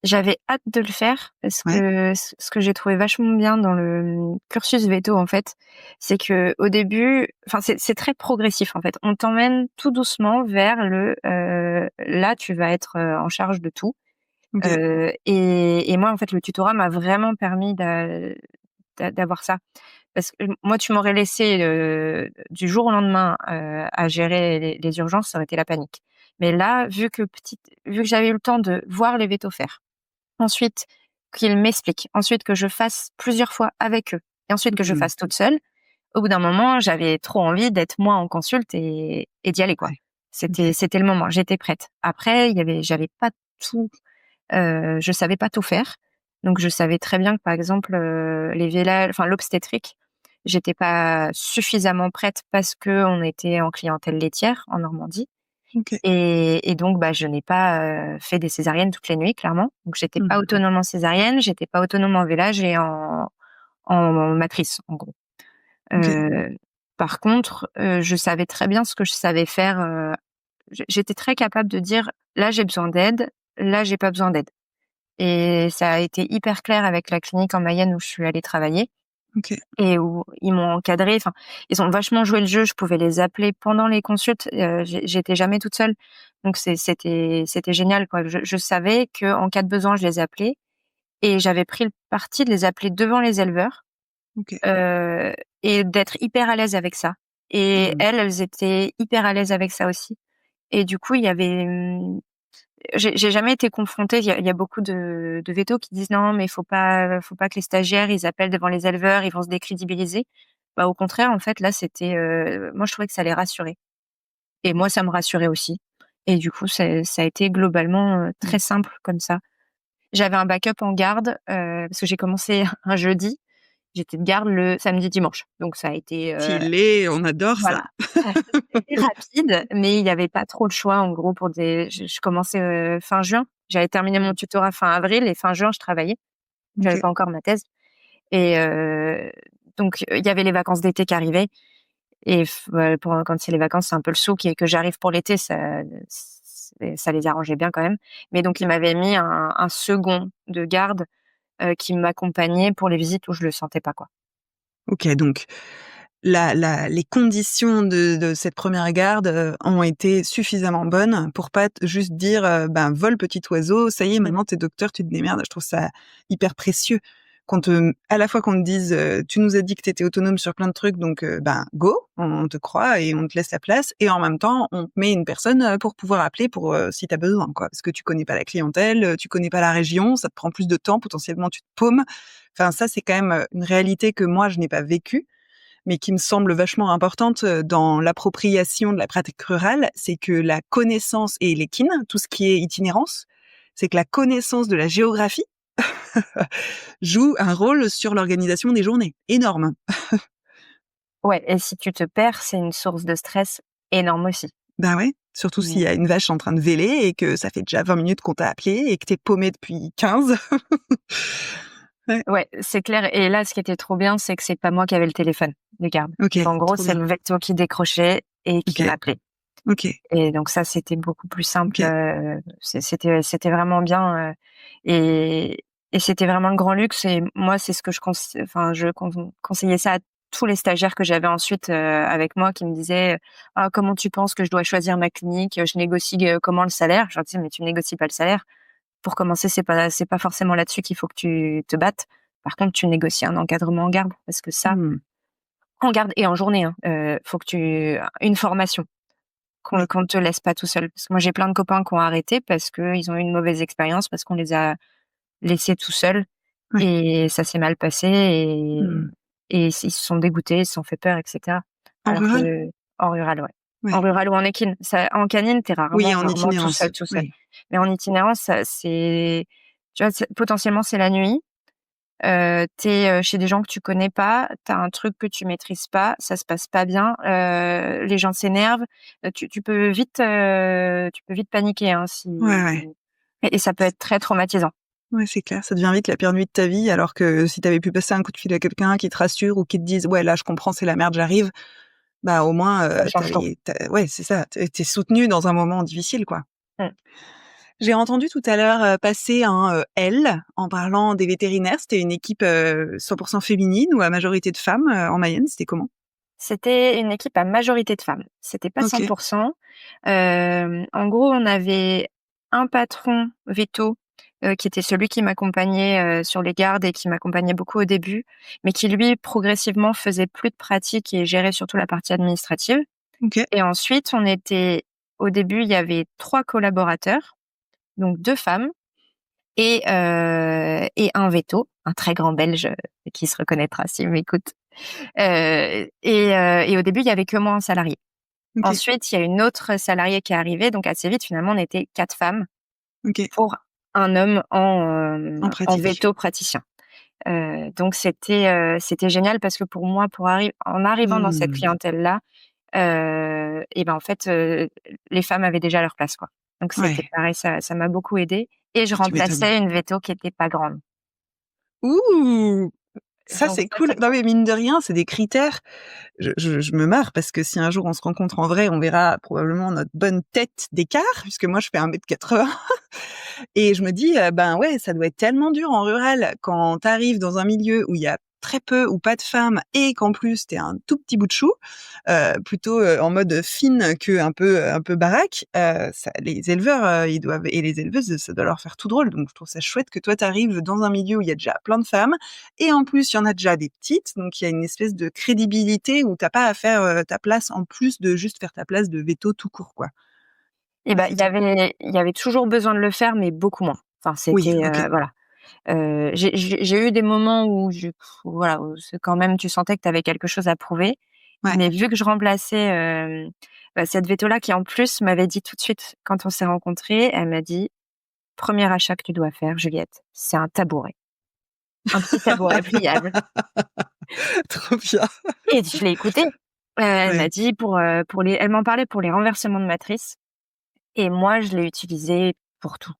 J'avais hâte de le faire parce Ouais? que ce que j'ai trouvé vachement bien dans le, cursus véto, en fait, c'est que au début, enfin, c'est très progressif, en fait. On t'emmène tout doucement vers là, tu vas être, en charge de tout. OK. Et moi, en fait, le tutorat m'a vraiment permis d'avoir ça. Parce que moi, tu m'aurais laissé, du jour au lendemain, à gérer les urgences, ça aurait été la panique. Mais là, vu que j'avais eu le temps de voir les vétos faire, ensuite qu'ils m'expliquent, ensuite que je fasse plusieurs fois avec eux et ensuite que je Mmh. fasse toute seule, au bout d'un moment, j'avais trop envie d'être moi en consulte et d'y aller, quoi. Ouais. OK. C'était le moment, j'étais prête. Après, j'avais pas tout, je savais pas tout faire. Donc je savais très bien que, par exemple, les vélal enfin l'obstétrique, j'étais pas suffisamment prête parce qu'on était en clientèle laitière en Normandie OK. et donc je n'ai pas, fait des césariennes toutes les nuits, clairement. Donc j'étais pas Mmh. autonome en césarienne, j'étais pas autonome en vélage et en matrice, en gros. OK. Heu, Par contre, je savais très bien ce que je savais faire, j'étais très capable de dire: «Là, j'ai besoin d'aide, là, j'ai pas besoin d'aide». Et ça a été hyper clair avec la clinique en Mayenne où je suis allée travailler OK. et où ils m'ont encadrée. Enfin, ils ont vachement joué le jeu. Je pouvais les appeler pendant les consultes. J'étais jamais toute seule. Donc c'était génial, quoi. Je savais qu'en cas de besoin, je les appelais et j'avais pris le parti de les appeler devant les éleveurs, OK. heu et d'être hyper à l'aise avec ça. Et Mmh. elles étaient hyper à l'aise avec ça aussi. Et du coup, il y avait, j'ai jamais été confrontée. Il y a beaucoup de vétos qui disent: «Non, mais faut pas que les stagiaires, ils appellent devant les éleveurs, ils vont se décrédibiliser». Bah, au contraire, en fait, là, c'était, moi, je trouvais que ça les rassurait et moi, ça me rassurait aussi et du coup, ça a été globalement, Mmh. très simple comme ça. J'avais un backup en garde parce que j'ai commencé un jeudi. J'étais de garde le samedi, dimanche. Donc ça a été On adore voilà. ça. C'était rapide, mais il y avait pas trop le choix en gros pour je commençais fin juin. J'avais terminé mon tutorat fin avril et fin juin, je travaillais. J'avais OK. pas encore ma thèse et donc il y avait les vacances d'été qui arrivaient et pour quand c'est les vacances, c'est un peu le souk et que j'arrive pour l'été, ça les arrangeait bien quand même. Mais donc ils m'avaient mis un second de garde qui m'accompagnait pour les visites où je le sentais pas, quoi. OK, donc les conditions de cette première garde ont été suffisamment bonnes pour pas juste dire ben vole petit oiseau, ça y est, maintenant t'es docteur, tu te démerdes. Je trouve ça hyper précieux à la fois qu'on te dise tu nous as dit que t'étais autonome sur plein de trucs, donc ben go, on te croit et on te laisse la place, et en même temps on te met une personne pour pouvoir appeler pour si t'as besoin, quoi, parce que tu connais pas la clientèle, tu connais pas la région, ça te prend plus de temps, potentiellement tu te paumes. Enfin ça c'est quand même une réalité que moi je n'ai pas vécue, mais qui me semble vachement importante dans l'appropriation de la pratique rurale, c'est que la connaissance et les kin, tout ce qui est itinérance, c'est que la connaissance de la géographie joue un rôle sur l'organisation des journées. Énorme. Ouais, et si tu te perds, c'est une source de stress énorme aussi. Ben ouais, surtout s'il y a une vache en train de véler et que ça fait déjà 20 minutes qu'on t'a appelé et que t'es paumé depuis 15. Ouais, c'est clair. Et là, ce qui était trop bien, c'est que c'est pas moi qui avais le téléphone de garde. OK, En gros, trop c'est bien. le veto qui décrochait et qui OK. m'appelait. OK. Et donc ça, c'était beaucoup plus simple. OK. C'était vraiment bien. Et c'était vraiment le grand luxe. Et moi, c'est ce que je conseillais ça à tous les stagiaires que j'avais ensuite avec moi, qui me disaient ah, comment tu penses que je dois choisir ma clinique, je négocie comment le salaire. Je leur disais mais tu négocies pas le salaire. Pour commencer, c'est pas forcément là-dessus qu'il faut que tu te battes. Par contre, tu négocies un encadrement en garde parce que ça, Mmh. en garde et en journée, hein, faut que une formation Oui. qu'on te laisse pas tout seul. Parce que moi, j'ai plein de copains qui ont arrêté parce que ils ont eu une mauvaise expérience, parce qu'on les a laissés tout seuls Ouais. et ça s'est mal passé Mmh. et ils se sont dégoûtés, ils se sont fait peur, etc. En Alors rural? que en rural, ouais. En Ouais. rural ou en équine. En canine, t'es Oui, en rarement itinérance. tout seul. Oui. Mais en itinérance, ça, tu vois, potentiellement, c'est la nuit. T'es chez des gens que tu connais pas, t'as un truc que tu maîtrises pas, ça se passe pas bien, les gens s'énervent, tu peux vite paniquer, hein, si Ouais, ouais. et ça peut être très traumatisant. Ouais, c'est clair, ça devient vite la pire nuit de ta vie, alors que si t'avais pu passer un coup de fil à quelqu'un qui te rassure ou qui te dise ouais là je comprends, c'est la merde, j'arrive, bah au moins Ça change tout. ouais c'est ça, t'es soutenu dans un moment difficile, quoi. Mmh. J'ai entendu tout à l'heure passer un L en parlant des vétérinaires. C'était une équipe 100% féminine ou à majorité de femmes en Mayenne, c'était comment? C'était une équipe à majorité de femmes. C'était pas OK. 100. En gros, on avait un patron veto, qui était celui qui m'accompagnait, sur les gardes et qui m'accompagnait beaucoup au début, mais qui lui, progressivement, faisait plus de pratique et gérait surtout la partie administrative. OK. Et ensuite, au début, il y avait 3 collaborateurs, donc 2 femmes et un veto, un très grand Belge qui se reconnaîtra s'il m'écoute. Et au début, il y avait que moi en salarié. OK. Ensuite, il y a une autre salariée qui est arrivée, donc assez vite, finalement, on était 4 femmes OK. pour un homme En en pratique. veto praticien. Donc c'était génial parce que pour moi, en arrivant dans cette Mmh. clientèle-là, et ben, en fait, les femmes avaient déjà leur place, quoi. Donc c'était Ouais, pareil, ça m'a beaucoup aidée et je tu m'étonnes. remplaçais une veto qui était pas grande. Ouh! Ça, Donc c'est ça, cool. c'est Non, cool. mais mine de rien, c'est des critères. Je me marre parce que si un jour on se rencontre en vrai, on verra probablement notre bonne tête d'écart, puisque moi je fais 1,80 m. Et je me dis, ben ouais, ça doit être tellement dur en rural quand t'arrives dans un milieu où il y a très peu ou pas de femmes et qu'en plus t'es un tout petit bout de chou, plutôt en mode fine que un peu baraque. Les éleveurs, ils doivent et les éleveuses, ça doit leur faire tout drôle. Donc je trouve ça chouette que toi t'arrives dans un milieu où il y a déjà plein de femmes et en plus il y en a déjà des petites, donc il y a une espèce de crédibilité où t'as pas à faire ta place en plus de juste faire ta place de veto tout court, quoi. Et Ça, ben, c'est top. il y avait toujours besoin de le faire, mais beaucoup moins. Enfin, Oui, c'était, OK. voilà. J'ai eu des moments où voilà, où c'est quand même tu sentais que tu avais quelque chose à prouver. Ouais. Mais vu que je remplaçais, cette véto-là qui, en plus, m'avait dit tout de suite quand on s'est rencontrés, elle m'a dit: premier achat que tu dois faire, Juliette, c'est un tabouret. Un petit tabouret pliable. Trop bien. Et je l'ai écoutée. Elle m'a Ouais. dit elle m'en parlait pour les renversements de matrice et moi, je l'ai utilisé pour tout.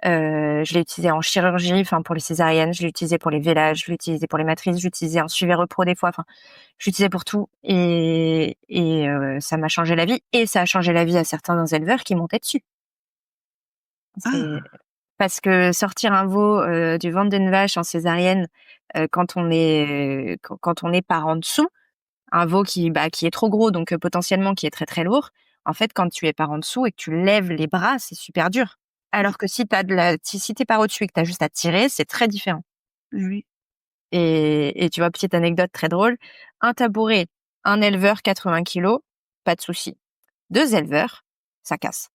Je l'ai utilisé en chirurgie, enfin pour les césariennes, je l'ai utilisé pour les vélages, je l'ai utilisé pour les matrices, je l'ai utilisé en suivi repro des fois, enfin, je l'utilisais pour tout et ça m'a changé la vie et ça a changé la vie à certains éleveurs qui montaient dessus. C'est Ah! parce que sortir un veau, du ventre d'une vache en césarienne, quand on est par en dessous, un veau qui est trop gros donc potentiellement qui est très, très lourd, en fait, quand tu es par en dessous et que tu lèves les bras, c'est super dur. Alors que si tu es par au-dessus et que tu as juste à tirer, c'est très différent. Oui. Et tu vois, petite anecdote très drôle, un tabouret, un éleveur 80 kilogrammes, pas de souci. 2 éleveurs, ça casse.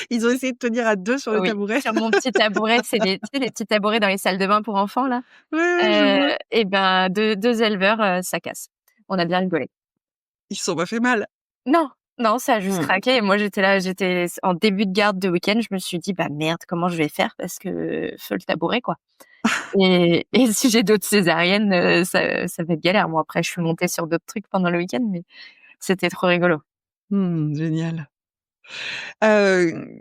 Ils ont essayé de tenir à 2 sur le Oui, tabouret? sur mon petit tabouret, c'est tu sais, les petits tabourets dans les salles de bain pour enfants là? Ouais, ouais, je vois. Et ben, 2 éleveurs, ça casse. On a bien rigolé. Ils se sont pas fait mal? Non, non, ça a juste Mmh. craqué et moi j'étais en début de garde de week-end, je me suis dit: «Bah merde, comment je vais faire?» parce que feu le tabouret quoi et si j'ai d'autres césariennes, ça va être galère. Bon après je suis montée sur d'autres trucs pendant le week-end, mais c'était trop rigolo. Génial. Heu,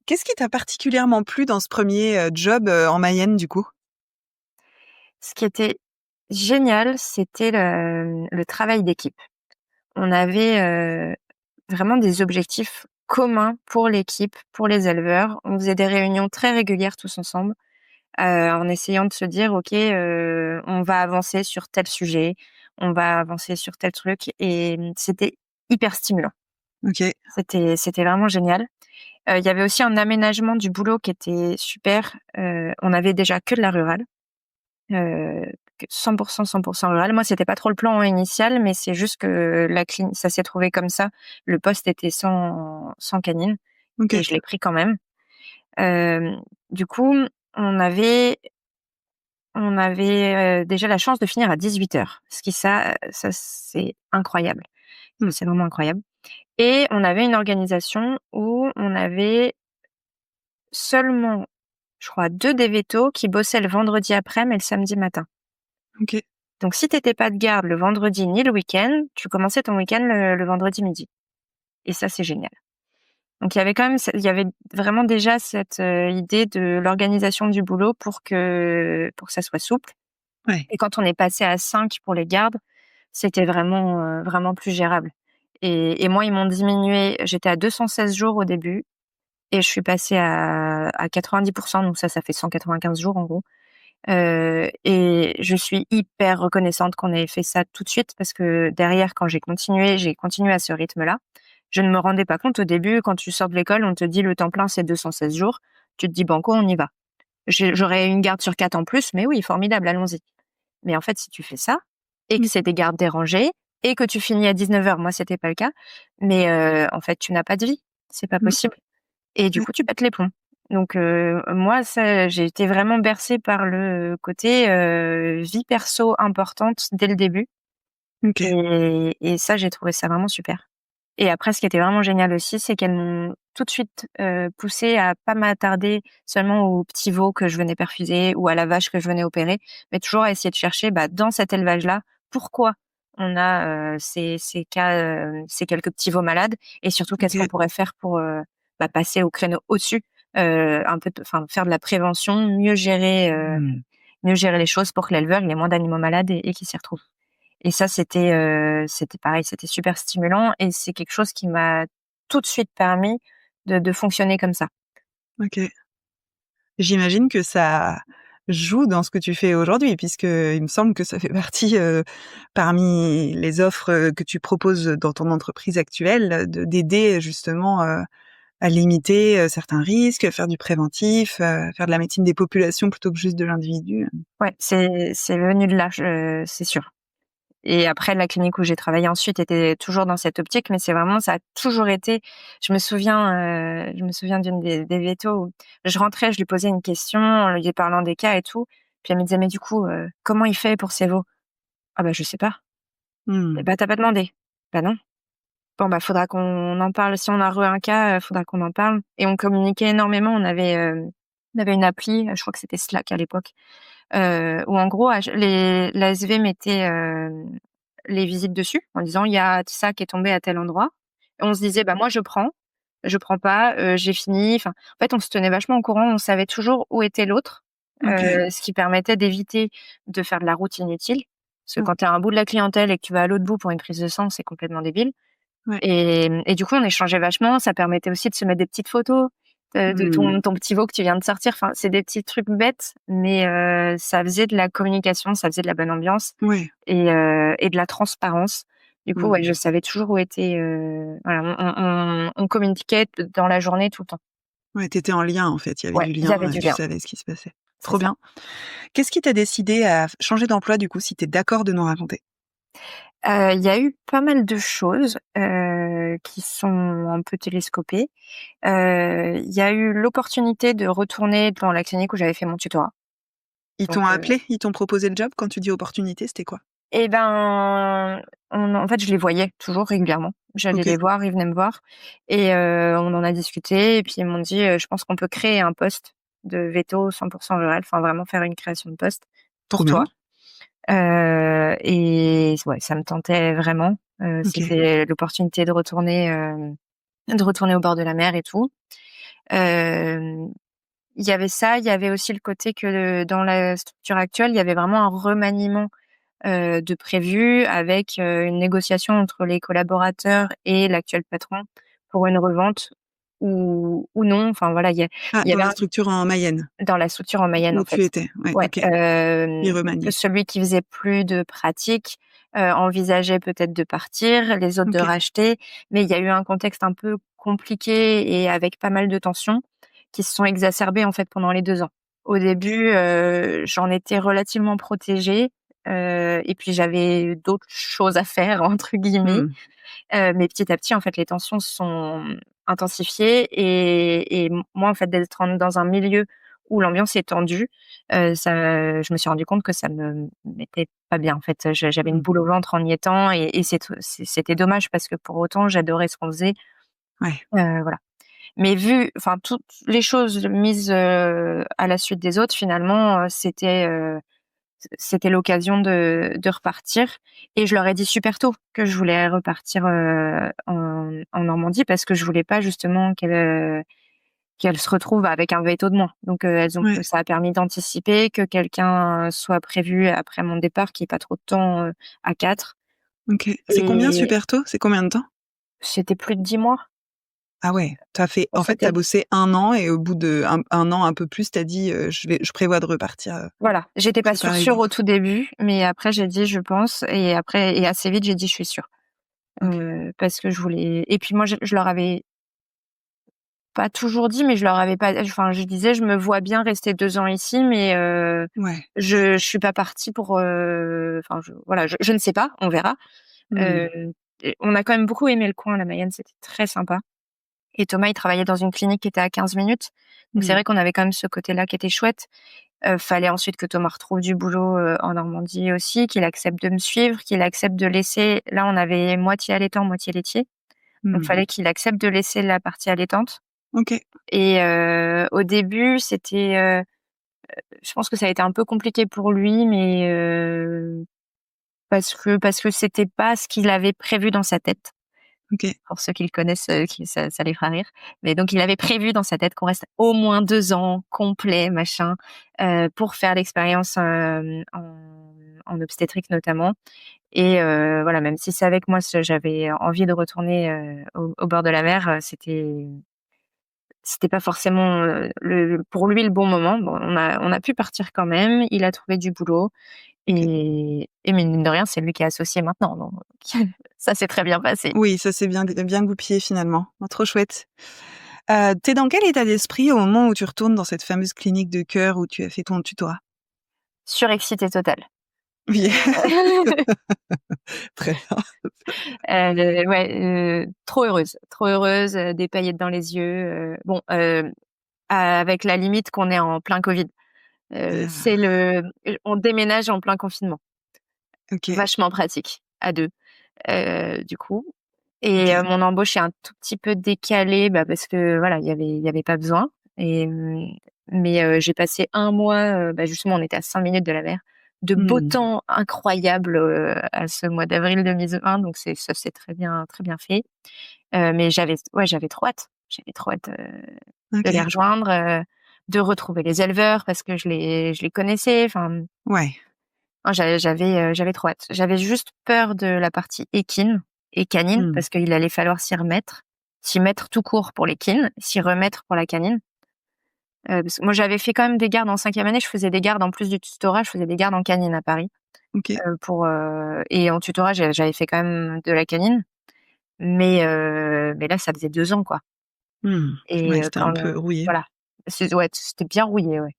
Qu'est-ce qui t'a particulièrement plu dans ce premier job, en Mayenne, du coup? Ce qui était génial, c'était le travail d'équipe. On avait, vraiment des objectifs communs pour l'équipe, pour les éleveurs. On faisait des réunions très régulières tous ensemble, en essayant de se dire: «OK, on va avancer sur tel sujet, on va avancer sur tel truc» et c'était hyper stimulant. OK. C'était vraiment génial. Il y avait aussi un aménagement du boulot qui était super. On avait déjà que de la rurale, que 100 rural. Moi, c'était pas trop le plan initial, mais c'est juste que ça s'est trouvé comme ça. Le poste était sans canine et OK. je l'ai pris quand même. Hem, du coup, on avait déjà la chance de finir à 18:00. Ce qui ça c'est incroyable. Mmh. C'est vraiment incroyable et on avait une organisation où on avait seulement, je crois, 2 des vétos qui bossaient le vendredi après-midi et le samedi matin. OK. Donc si tu étais pas de garde le vendredi ni le week-end, tu commençais ton week-end le vendredi midi et ça, c'est génial. Donc il y avait vraiment déjà cette, idée de l'organisation du boulot pour que ça soit souple Ouais. et quand on est passé à 5 pour les gardes, c'était vraiment plus gérable et moi, ils m'ont diminué, j'étais à 216 jours au début et je suis passée à 90 donc ça fait 195 jours en gros. Et je suis hyper reconnaissante qu'on ait fait ça tout de suite parce que derrière, quand j'ai continué à ce rythme-là. Je ne me rendais pas compte au début, quand tu sors de l'école, on te dit le temps plein, c'est 216 jours. Tu te dis banco, on y va. J'aurais une garde sur 4 en plus, mais oui, formidable, allons-y. Mais en fait, si tu fais ça et que Mmh. c'est des gardes dérangées et que tu finis à 19h, moi, c'était pas le cas, mais en fait, tu n'as pas de vie. C'est pas Mmh. possible. Et du Ouais. coup, tu pètes les plombs. Donc moi, ça j'ai été vraiment bercée par le côté, vie perso importante dès le début OK. et ça, j'ai trouvé ça vraiment super. Et après, ce qui était vraiment génial aussi, c'est qu'elles m'ont tout de suite, poussée à pas m'attarder seulement aux petits veaux que je venais perfuser ou à la vache que je venais opérer, mais toujours à essayer de chercher, dans cet élevage-là, pourquoi on a, ces quelques petits veaux malades et surtout qu'est-ce qu'on OK. pourrait faire pour, passer au créneau au-dessus, un peu faire de la prévention, Mmh. mieux gérer les choses pour que l'éleveur, il ait moins d'animaux malades et qu'il s'y retrouve. Et ça, c'était pareil, c'était super stimulant et c'est quelque chose qui m'a tout de suite permis de fonctionner comme ça. OK. J'imagine que ça joue dans ce que tu fais aujourd'hui, puisqu'il me semble que ça fait partie, parmi les offres, que tu proposes dans ton entreprise actuelle, d'aider justement, à limiter, certains risques, faire du préventif, faire de la médecine des populations plutôt que juste de l'individu. Ouais, c'est venu de là, c'est sûr. Et après, la clinique où j'ai travaillé ensuite était toujours dans cette optique, mais c'est vraiment ça a toujours été je me souviens d'une des vétos où je rentrais, je lui posais une question en lui parlant des cas et tout, puis elle me disait: «Mais du coup, comment il fait pour ses veaux?» «Ah bah, je sais pas». «Eh Mmh. bah, tu pas demandé?» «Bah non». bon, bah, faudra qu'on en parle. Si on a un cas, faudra qu'on en parle. Et on communiquait énormément. On avait une appli, je crois que c'était Slack à l'époque, où en gros, l'ASV mettait les visites dessus en disant il y a ça qui est tombé à tel endroit. Et on se disait bah moi je prends pas, j'ai fini. Enfin, en fait, on se tenait vachement au courant. On savait toujours où était l'autre, OK. ce qui permettait d'éviter de faire de la route inutile. Parce que Mmh. quand tu es à un bout de la clientèle et que tu vas à l'autre bout pour une prise de sang, c'est complètement débile. Ouais. Et du coup, on échangeait vachement. Ça permettait aussi de se mettre des petites photos de Mmh. ton petit veau que tu viens de sortir. Enfin, c'est des petits trucs bêtes, mais ça faisait de la communication, ça faisait de la bonne ambiance Ouais. et de la transparence. Du coup, Mmh. ouais, je savais toujours où était. Voilà, on communiquait dans la journée tout le temps. Ouais, tu étais en lien, en fait. Il y avait Ouais, du il y avait lien, du tu lien, savais ce qui se passait. c'est Trop ça. bien. Qu'est-ce qui t'a décidé à changer d'emploi, du coup, si tu es d'accord de nous raconter? Il y a eu pas mal de choses qui sont un peu télescopées. Il y a eu l'opportunité de retourner dans la clinique où j'avais fait mon tutorat. Ils Donc, t'ont appelé? Ils t'ont proposé le job? Quand tu dis opportunité, c'était quoi? et ben, en fait, je les voyais toujours régulièrement. J'allais OK. les voir, ils venaient me voir et on en a discuté et puis ils m'ont dit: «Je pense qu'on peut créer un poste de véto 100% rural, enfin vraiment faire une création de poste Trop pour bien. toi». Et ouais, ça me tentait vraiment. OK. C'était l'opportunité de retourner au bord de la mer et tout. Hem, il y avait ça, il y avait aussi le côté que dans la structure actuelle, il y avait vraiment un remaniement de prévu avec, une négociation entre les collaborateurs et l'actuel patron pour une revente ou non. Enfin voilà, Ah, il y dans avait la un structure en Mayenne, dans la structure en Mayenne, en où tu fait. étais? Ouais, Ouais, OK. Ils remaniaient. celui qui faisait plus de pratique, envisageait peut-être de partir, les autres de OK. racheter, mais il y a eu un contexte un peu compliqué et avec pas mal de tensions qui se sont exacerbées, en fait, pendant les 2 ans. Au début, j'en étais relativement protégée, et puis j'avais d'autres «choses à faire» entre guillemets, Mmh. mais petit à petit, en fait, les tensions se sont intensifiées et moi, en fait, d'être dans un milieu où l'ambiance est tendue, je me suis rendu compte que ça me mettait pas bien, en fait. J'avais une Mmh. boule au ventre en y étant et c'était dommage parce que pour autant, j'adorais ce qu'on faisait, Ouais. voilà. Mais enfin, toutes les choses mises, à la suite des autres, finalement, c'était l'occasion de repartir et je leur ai dit super tôt que je voulais repartir, en Normandie parce que je voulais pas justement qu'elles se retrouvent avec un veto de moins. Donc, Ouais. ça a permis d'anticiper que quelqu'un soit prévu après mon départ, qu'il y ait pas trop de temps, à 4 OK. C'est combien et super tôt? C'est combien de temps? c'était plus de 10 mois. Ah ouais, Bon, en fait, tu c'était as bossé 1 an et au bout de un an, un peu plus, tu as dit: je prévois de repartir, voilà, j'étais pas préparer sûre du au coup». tout début, mais après j'ai dit: «Je pense» et après et assez vite j'ai dit: «Je suis sûre». OK. Parce que je voulais et puis moi je leur avais pas toujours dit, mais je leur avais pas enfin, je disais: «Je me vois bien rester 2 ans ici, mais Ouais. je suis pas partie pour, enfin, voilà, je ne sais pas, on verra». Mmh. Heu et on a quand même beaucoup aimé le coin, la Mayenne, c'était très sympa et Thomas, il travaillait dans une clinique qui était à 15 minutes, donc c'est Mmh. vrai qu'on avait quand même ce côté-là qui était chouette. Fallait ensuite que Thomas retrouve du boulot, en Normandie aussi, qu'il accepte de me suivre, qu'il accepte de laisser là, on avait moitié allaitant, moitié laitier, donc Mmh. fallait qu'il accepte de laisser la partie allaitante. OK. Et au début, je pense que ça a été un peu compliqué pour lui, mais parce que c'était pas ce qu'il avait prévu dans sa tête. OK. Pour ceux qui le connaissent, ça les fera rire. Mais donc il avait prévu dans sa tête qu'on reste au moins 2 ans complets, machin, pour faire l'expérience, en obstétrique notamment et voilà, même si c'est avec moi, j'avais envie de retourner, au bord de la mer, c'était pas forcément, pour lui le bon moment. Bon, on a pu partir quand même. Il a trouvé du boulot OK. et mine de rien, c'est lui qui est associé maintenant, donc ça s'est très bien passé. Oui, ça s'est bien goupillé finalement. Oh, trop chouette. Tu dans quel état d'esprit au moment où tu retournes dans cette fameuse clinique de cœur où tu as fait ton tutorat? Surexcité totale. Oui, très bien. Ouais, trop heureuse, des paillettes dans les yeux, bon, avec la limite qu'on est en plein covid. Ah, On déménage en plein confinement. OK. Vachement pratique, à 2, du coup. Et OK. mon embauche est un tout petit peu décalée, parce que voilà, il y avait pas besoin. Et mais j'ai passé un mois, justement, on était à 5 minutes de la mer, de beau Mmh. temps incroyable à ce mois d'avril 2020, donc ça s'est très bien fait. Mais j'avais trop hâte. J'avais trop hâte de les OK. rejoindre, de retrouver les éleveurs parce que je les connaissais. Enfin, Ouais. non, j'avais trop hâte. J'avais juste peur de la partie équine et canine Mmh. parce qu'il allait falloir s'y mettre tout court pour l'équine, s'y remettre pour la canine. Parce que moi, j'avais fait quand même des gardes en 5e année. Je faisais des gardes en plus du tutorat, je faisais des gardes en canine à Paris, OK. et en tutorat, j'avais fait quand même de la canine, mais là, ça faisait 2 ans, quoi. Mmh. Et Ouais, c'était un peu rouillé. voilà, c'était bien rouillé, ouais.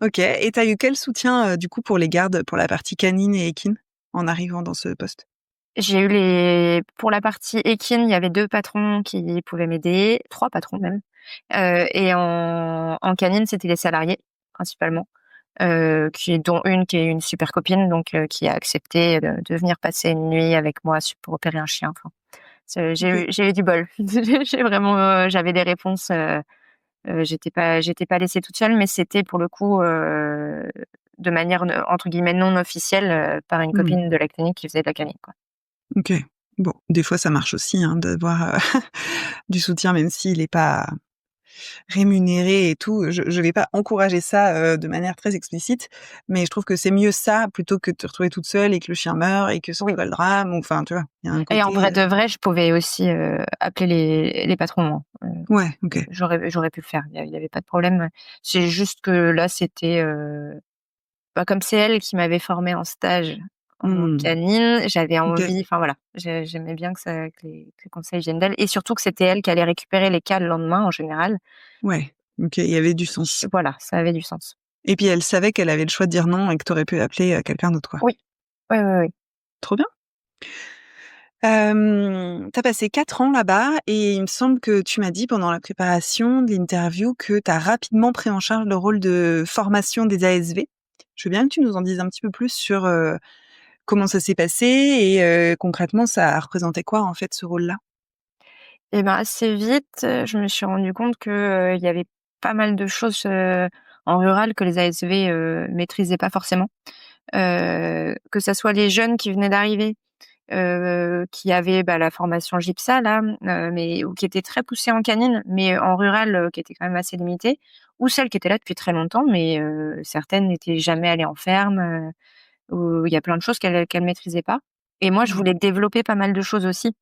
OK, et tu as eu quel soutien, du coup, pour les gardes, pour la partie canine et équine, en arrivant dans ce poste? J'ai eu pour la partie équine, il y avait 2 patrons qui pouvaient m'aider, 3 patrons même, et en canine, c'était les salariés principalement, dont une qui est une super copine, donc qui a accepté de venir passer une nuit avec moi pour opérer un chien. Enfin, OK. j'ai eu du bol. J'ai vraiment, j'avais des réponses, j'étais pas laissée toute seule, mais c'était pour le coup, de manière entre guillemets «non officielle», par une Mmh. copine de la clinique qui faisait de la canine, quoi. OK. Bon, des fois, ça marche aussi, hein, d'avoir, du soutien, même s'il est pas rémunéré et tout. Je vais pas encourager ça, de manière très explicite, mais je trouve que c'est mieux ça, plutôt que de te retrouver toute seule et que le chien meurt et que ce Oui. soit le drame, ou enfin, tu vois? Il y a un Et en côté, vrai de vrai, je pouvais aussi, appeler les patrons, hein. ouais, OK. J'aurais pu le faire, il y avait pas de problème. C'est juste que là, c'était, comme c'est elle qui m'avait formée en stage en Mmh. canine, j'avais OK. envie, enfin voilà, j'aimais bien que les conseils viennent d'elle, et surtout que c'était elle qui allait récupérer les cas le lendemain en général. Ouais. OK, il y avait du sens. Voilà, ça avait du sens. Et puis elle savait qu'elle avait le choix de dire non et que tu aurais pu appeler, quelqu'un d'autre, quoi. Oui, oui, oui, oui. Trop bien. Tu as passé 4 ans là-bas et il me semble que tu m'as dit pendant la préparation de l'interview que tu as rapidement pris en charge le rôle de formation des ASV. Je veux bien que tu nous en dises un petit peu plus sur, comment ça s'est passé et concrètement, ça représentait quoi, en fait, ce rôle-là? Et ben, assez vite, je me suis rendu compte que, il y avait pas mal de choses, en rural que les ASV, maîtrisaient pas forcément. Que ça soit les jeunes qui venaient d'arriver, qui avaient, la formation GIPSA là, mais ou qui étaient très poussés en canine, mais en rural, qui était quand même assez limitée, ou celles qui étaient là depuis très longtemps, mais certaines n'étaient jamais allées en ferme, ou il y a plein de choses qu'elles maîtrisaient pas. Et moi, je Mmh. voulais développer pas mal de choses aussi,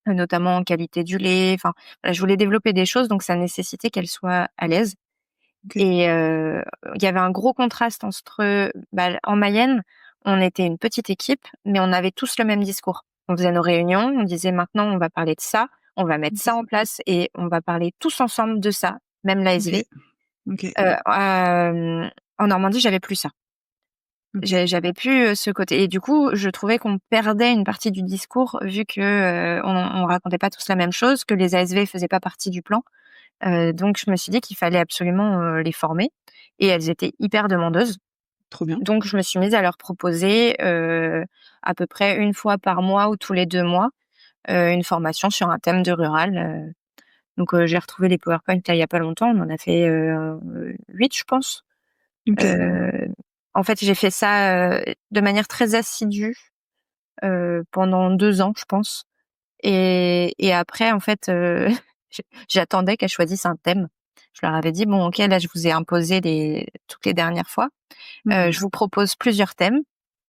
notamment en qualité du lait. Enfin, voilà, je voulais développer des choses, donc ça nécessitait qu'elles soient à l'aise. OK. Et il y avait un gros contraste entre, en Mayenne, on était une petite équipe, mais on avait tous le même discours. On faisait nos réunions, on disait: «Maintenant, on va parler de ça, on va mettre OK. ça en place et on va parler tous ensemble de ça», même OK. l'ASV. OK. En Normandie, j'avais plus ça. OK. J'avais plus, ce côté, et du coup, je trouvais qu'on perdait une partie du discours vu que, on racontait pas tous la même chose, que les ASV faisaient pas partie du plan. Donc je me suis dit qu'il fallait absolument, les former, et elles étaient hyper demandeuses. Trop bien. Donc je me suis mise à leur proposer, à peu près une fois par mois ou tous les 2 mois, une formation sur un thème de rural. Donc j'ai retrouvé les PowerPoint là, il y a pas longtemps, on en a fait, 8 je pense. OK. Heu, En fait, j'ai fait ça, de manière très assidue, pendant 2 ans, je pense. Et après, en fait, j'attendais qu'elles choisissent un thème. Je leur avais dit: «Bon, OK, là, je vous ai imposé toutes les dernières fois. Mmh. Je vous propose plusieurs thèmes.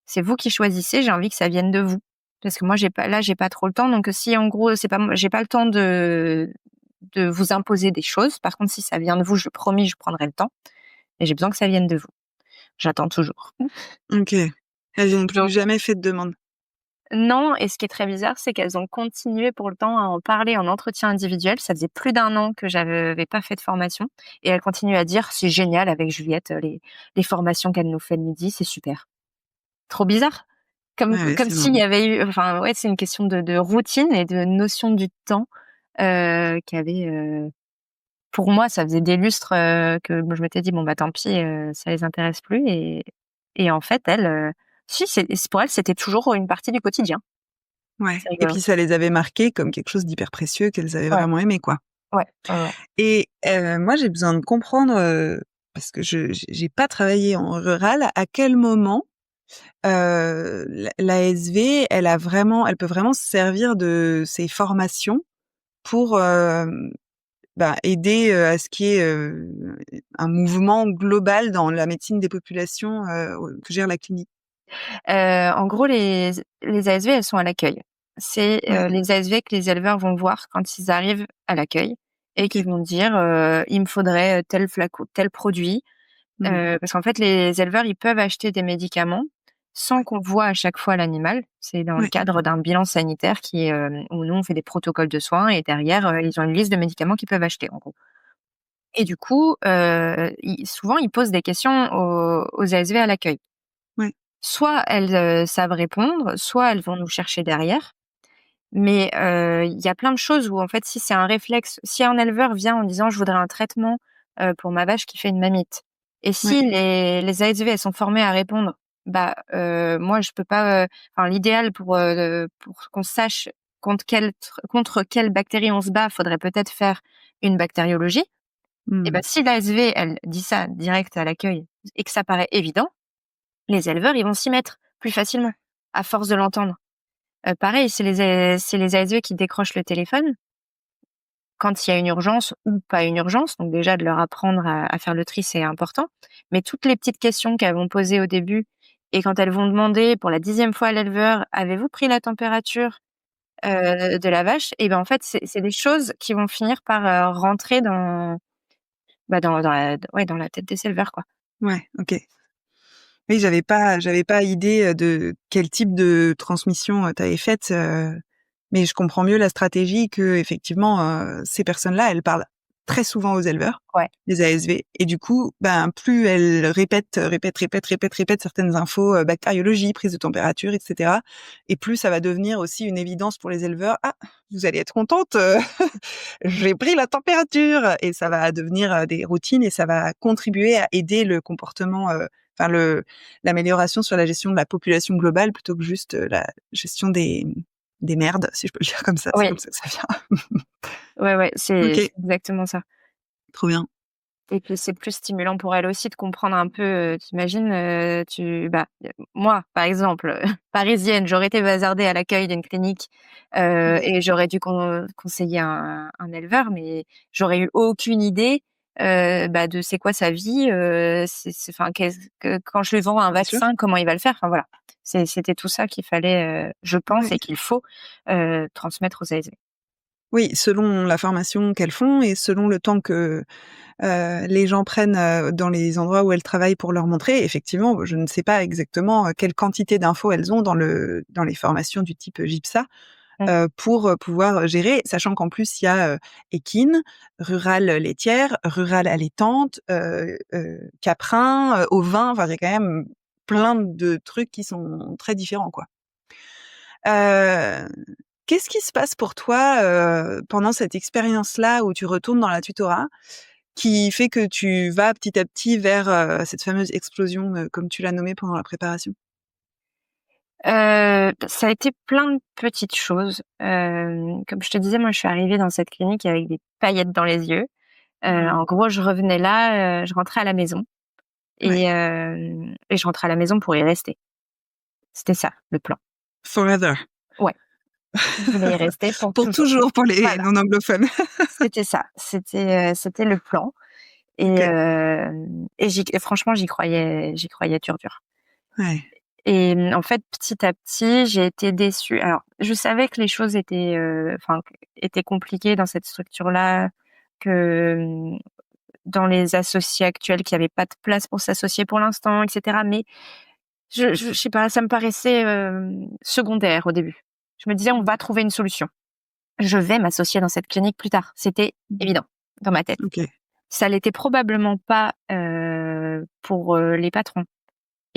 C'est vous qui choisissez, j'ai envie que ça vienne de vous. Parce que moi, j'ai pas trop le temps, donc si en gros, c'est pas moi, j'ai pas le temps de vous imposer des choses. Par contre, si ça vient de vous, je promis, je prendrai le temps, mais j'ai besoin que ça vienne de vous. J'attends toujours». OK. Elles ont plus Donc jamais fait de demande? non, et ce qui est très bizarre, c'est qu'elles ont continué pour le temps à en parler en entretien individuel. Ça faisait plus d'1 an que j'avais pas fait de formation, et elles continuent à dire: «C'est génial avec Juliette, les formations qu'elle nous fait le midi, c'est super». Trop bizarre. Ouais, ouais, Comme c'est s'il marrant. y avait eu, enfin, ouais, c'est une question de routine et de notion du temps, qu'il y avait, pour moi, ça faisait des lustres, que je m'étais dit: «Bon, bah, tant pis, ça les intéresse plus», et en fait, elles, si, pour elles, c'était toujours une partie du quotidien. Ouais. C'est Et rigolo. puis ça les avait marquées comme quelque chose d'hyper précieux qu'elles avaient Ouais. vraiment aimé, quoi. Ouais. Et moi, j'ai besoin de comprendre, parce que j'ai pas travaillé en rural, à quel moment l'ASV, elle peut vraiment se servir de ces formations pour aider à ce qu'il y ait un mouvement global dans la médecine des populations que gère la clinique. En gros, les ASV, elles sont à l'accueil. C'est Ouais. les ASV que les éleveurs vont voir quand ils arrivent à l'accueil et qui Ok. vont dire il me faudrait tel flacon, tel produit. Parce qu'en fait, les éleveurs, ils peuvent acheter des médicaments sans qu'on voit à chaque fois l'animal. C'est dans le Ouais. cadre d'un bilan sanitaire qui est où nous on fait des protocoles de soins et derrière ils ont une liste de médicaments qu'ils peuvent acheter en gros. Et du coup, souvent ils posent des questions aux ASV à l'accueil. Ouais. Soit elles savent répondre, soit elles vont nous chercher derrière. Mais il y a plein de choses où en fait, si c'est un réflexe, si un éleveur vient en disant: «Je voudrais un traitement pour ma vache qui fait une mamite» et Ouais. si les ASV, elles sont formées à répondre, moi je peux pas, l'idéal pour qu'on sache contre quelle bactérie on se bat, faudrait peut-être faire une bactériologie. Et Mmh. si l'ASV, elle dit ça direct à l'accueil et que ça paraît évident, les éleveurs, ils vont s'y mettre plus facilement, à force de l'entendre. Pareil, c'est les ASV qui décrochent le téléphone quand il y a une urgence ou pas une urgence. Donc déjà, de leur apprendre à faire le tri, c'est important. Mais toutes les petites questions qu'elles vont poser au début et quand elles vont demander pour la 10e fois à l'éleveur: «Avez-vous pris la température, de la vache?» et en fait, c'est des choses qui vont finir par, rentrer dans la tête des éleveurs, quoi. Ouais, OK. Oui, j'avais pas idée de quel type de transmission tu avais faite, mais je comprends mieux la stratégie que effectivement ces personnes-là, elles parlent très souvent aux éleveurs, Ouais. les ASV, et du coup, plus elles répètent certaines infos, bactériologie, prise de température, etc. Et plus ça va devenir aussi une évidence pour les éleveurs. Ah, vous allez être contente, j'ai pris la température, et ça va devenir des routines et ça va contribuer à aider le comportement, l'amélioration sur la gestion de la population globale plutôt que juste la gestion des merdes, si je peux le dire comme ça. C'est Oui, comme ça que ça vient. ouais, c'est OK, exactement ça. trop bien. Et puis c'est plus stimulant pour elle aussi de comprendre un peu, tu imagines, moi, par exemple, parisienne, j'aurais été bazardée à l'accueil d'une clinique, et j'aurais dû conseiller un éleveur, mais j'aurais eu aucune idée, de c'est quoi sa vie, c'est enfin qu'est-ce que quand je lui vends un Bien sûr. vaccin, comment il va le faire? Enfin voilà. C'était tout ça qu'il fallait, je pense Ouais. et qu'il faut, transmettre aux ASV. Oui, selon la formation qu'elles font et selon le temps que les gens prennent dans les endroits où elles travaillent pour leur montrer. Effectivement, je ne sais pas exactement quelle quantité d'infos elles ont dans les formations du type GIPSA Mmh. pour pouvoir gérer, sachant qu'en plus il y a équine, rurale laitière, rurale allaitante, caprin, ovin. Enfin, il y a quand même plein de trucs qui sont très différents, quoi. Heu, Qu'est-ce qui se passe pour toi pendant cette expérience-là où tu retournes dans la tutorat, qui fait que tu vas petit à petit vers cette fameuse explosion, comme tu l'as nommée pendant la préparation? Ça a été plein de petites choses. Comme je te disais, moi, je suis arrivée dans cette clinique avec des paillettes dans les yeux. Mmh. En gros, je revenais là, je rentrais à la maison Ouais. et je rentrais à la maison pour y rester. C'était ça, le plan. Forever. Ouais, je voulais y rester pour Pour toujours. toujours pour les Voilà, non anglophones. c'était ça. C'était le plan OK. et franchement, j'y croyais dur, dur. Ouais. Et en fait, petit à petit, j'ai été déçue. Alors, je savais que les choses étaient compliquées dans cette structure-là, que, dans les associés actuels, qu'il y avait pas de place pour s'associer pour l'instant, et cetera. Mais je sais pas, ça me paraissait, secondaire au début. Je me disais: «On va trouver une solution. Je vais m'associer dans cette clinique plus tard». C'était Mmh. évident dans ma tête. OK. Ça l'était probablement pas, pour, les patrons.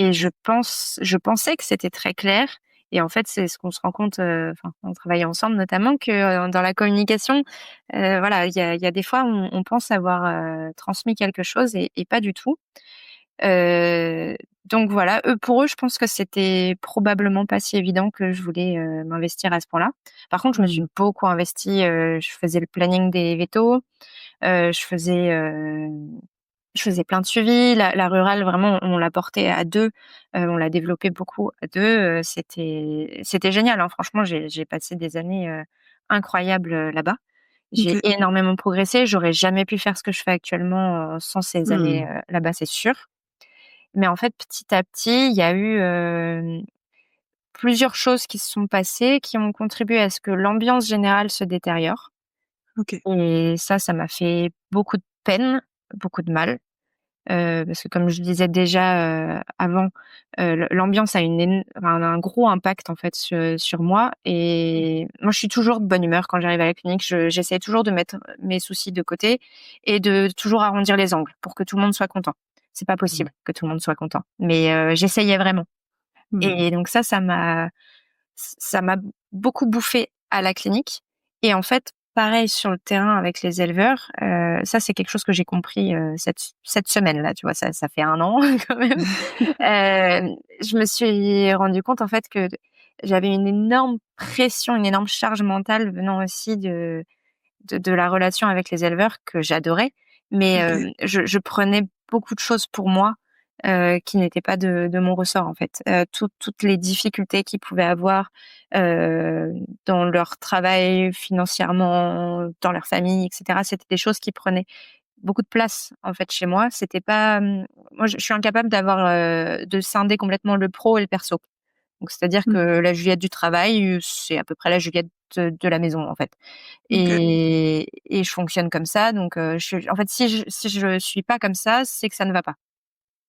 Et je pensais que c'était très clair et en fait, c'est ce qu'on se rend compte, on travaille ensemble notamment que, dans la communication, il y a des fois on pense avoir, transmis quelque chose et pas du tout. Heu, Donc voilà, pour eux, je pense que c'était probablement pas si évident que je voulais m'investir à ce point-là. Par contre, je me suis beaucoup investie. Je faisais le planning des vétos, je faisais plein de suivis. La rurale, vraiment, on l'a portée à deux. On l'a développée beaucoup à deux. C'était génial, hein. Franchement, j'ai passé des années incroyables là-bas. J'ai OK. énormément progressé. J'aurais jamais pu faire ce que je fais actuellement sans ces années Mmh. là-bas, c'est sûr. Mais en fait, petit à petit, il y a eu plusieurs choses qui se sont passées, qui ont contribué à ce que l'ambiance générale se détériore. OK. Et ça m'a fait beaucoup de peine, beaucoup de mal. Parce que comme je disais déjà avant, l'ambiance a un gros impact en fait sur moi. Et moi, je suis toujours de bonne humeur quand j'arrive à la clinique. J'essaie toujours de mettre mes soucis de côté et de toujours arrondir les angles pour que tout le monde soit content. C'est pas Mmh. possible que tout le monde soit content, mais j'essayais vraiment. Mmh. Et donc ça m'a beaucoup bouffé à la clinique. Et en fait, pareil sur le terrain avec les éleveurs, ça c'est quelque chose que j'ai compris cette semaine-là, tu vois, ça fait 1 an quand même. Je me suis rendu compte en fait que j'avais une énorme pression, une énorme charge mentale venant aussi de la relation avec les éleveurs que j'adorais, mais OK. je prenais beaucoup de choses pour moi, qui n'étaient pas de mon ressort, en fait. Toutes les difficultés qu'ils pouvaient avoir, dans leur travail, financièrement, dans leur famille et cetera, c'était des choses qui prenaient beaucoup de place, en fait, chez moi. C'était pas, moi, je suis incapable de scinder complètement le pro et le perso. Donc c'est-à-dire que Mmh. la Juliette du travail, c'est à peu près la Juliette de la maison, en fait. OK. Et je fonctionne comme ça, donc en fait, si je suis pas comme ça, c'est que ça ne va pas.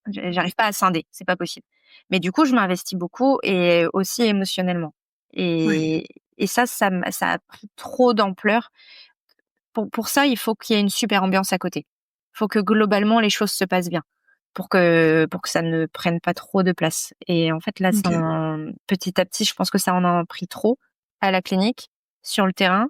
OK. J'arrive pas à scinder, c'est pas possible. Mais du coup, je m'investis beaucoup et aussi émotionnellement. Ouais. Et ça a pris trop d'ampleur. Pour ça, il faut qu'il y ait une super ambiance à côté. Il faut que globalement les choses se passent bien pour que ça ne prenne pas trop de place. Et en fait, là, OK. petit à petit, je pense que ça en a pris trop à la clinique, sur le terrain.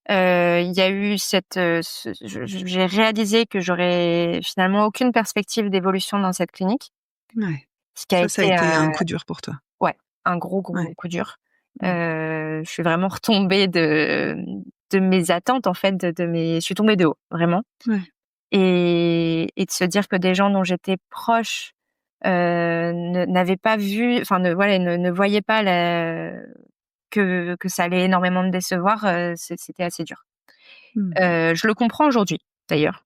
Il y a eu j'ai réalisé que j'aurais finalement aucune perspective d'évolution dans cette clinique, Ouais. ce qui a Ça a été, été un coup dur pour toi? ouais, un gros, gros Ouais. coup dur. Mmh. Je suis vraiment retombée de mes attentes, en fait, je suis tombée de haut, vraiment. Ouais. Et de se dire que des gens dont j'étais proche, n'avaient pas vu, enfin, ne voyaient pas que ça allait énormément me décevoir, c'était assez dur. Mmh. Je le comprends aujourd'hui, d'ailleurs,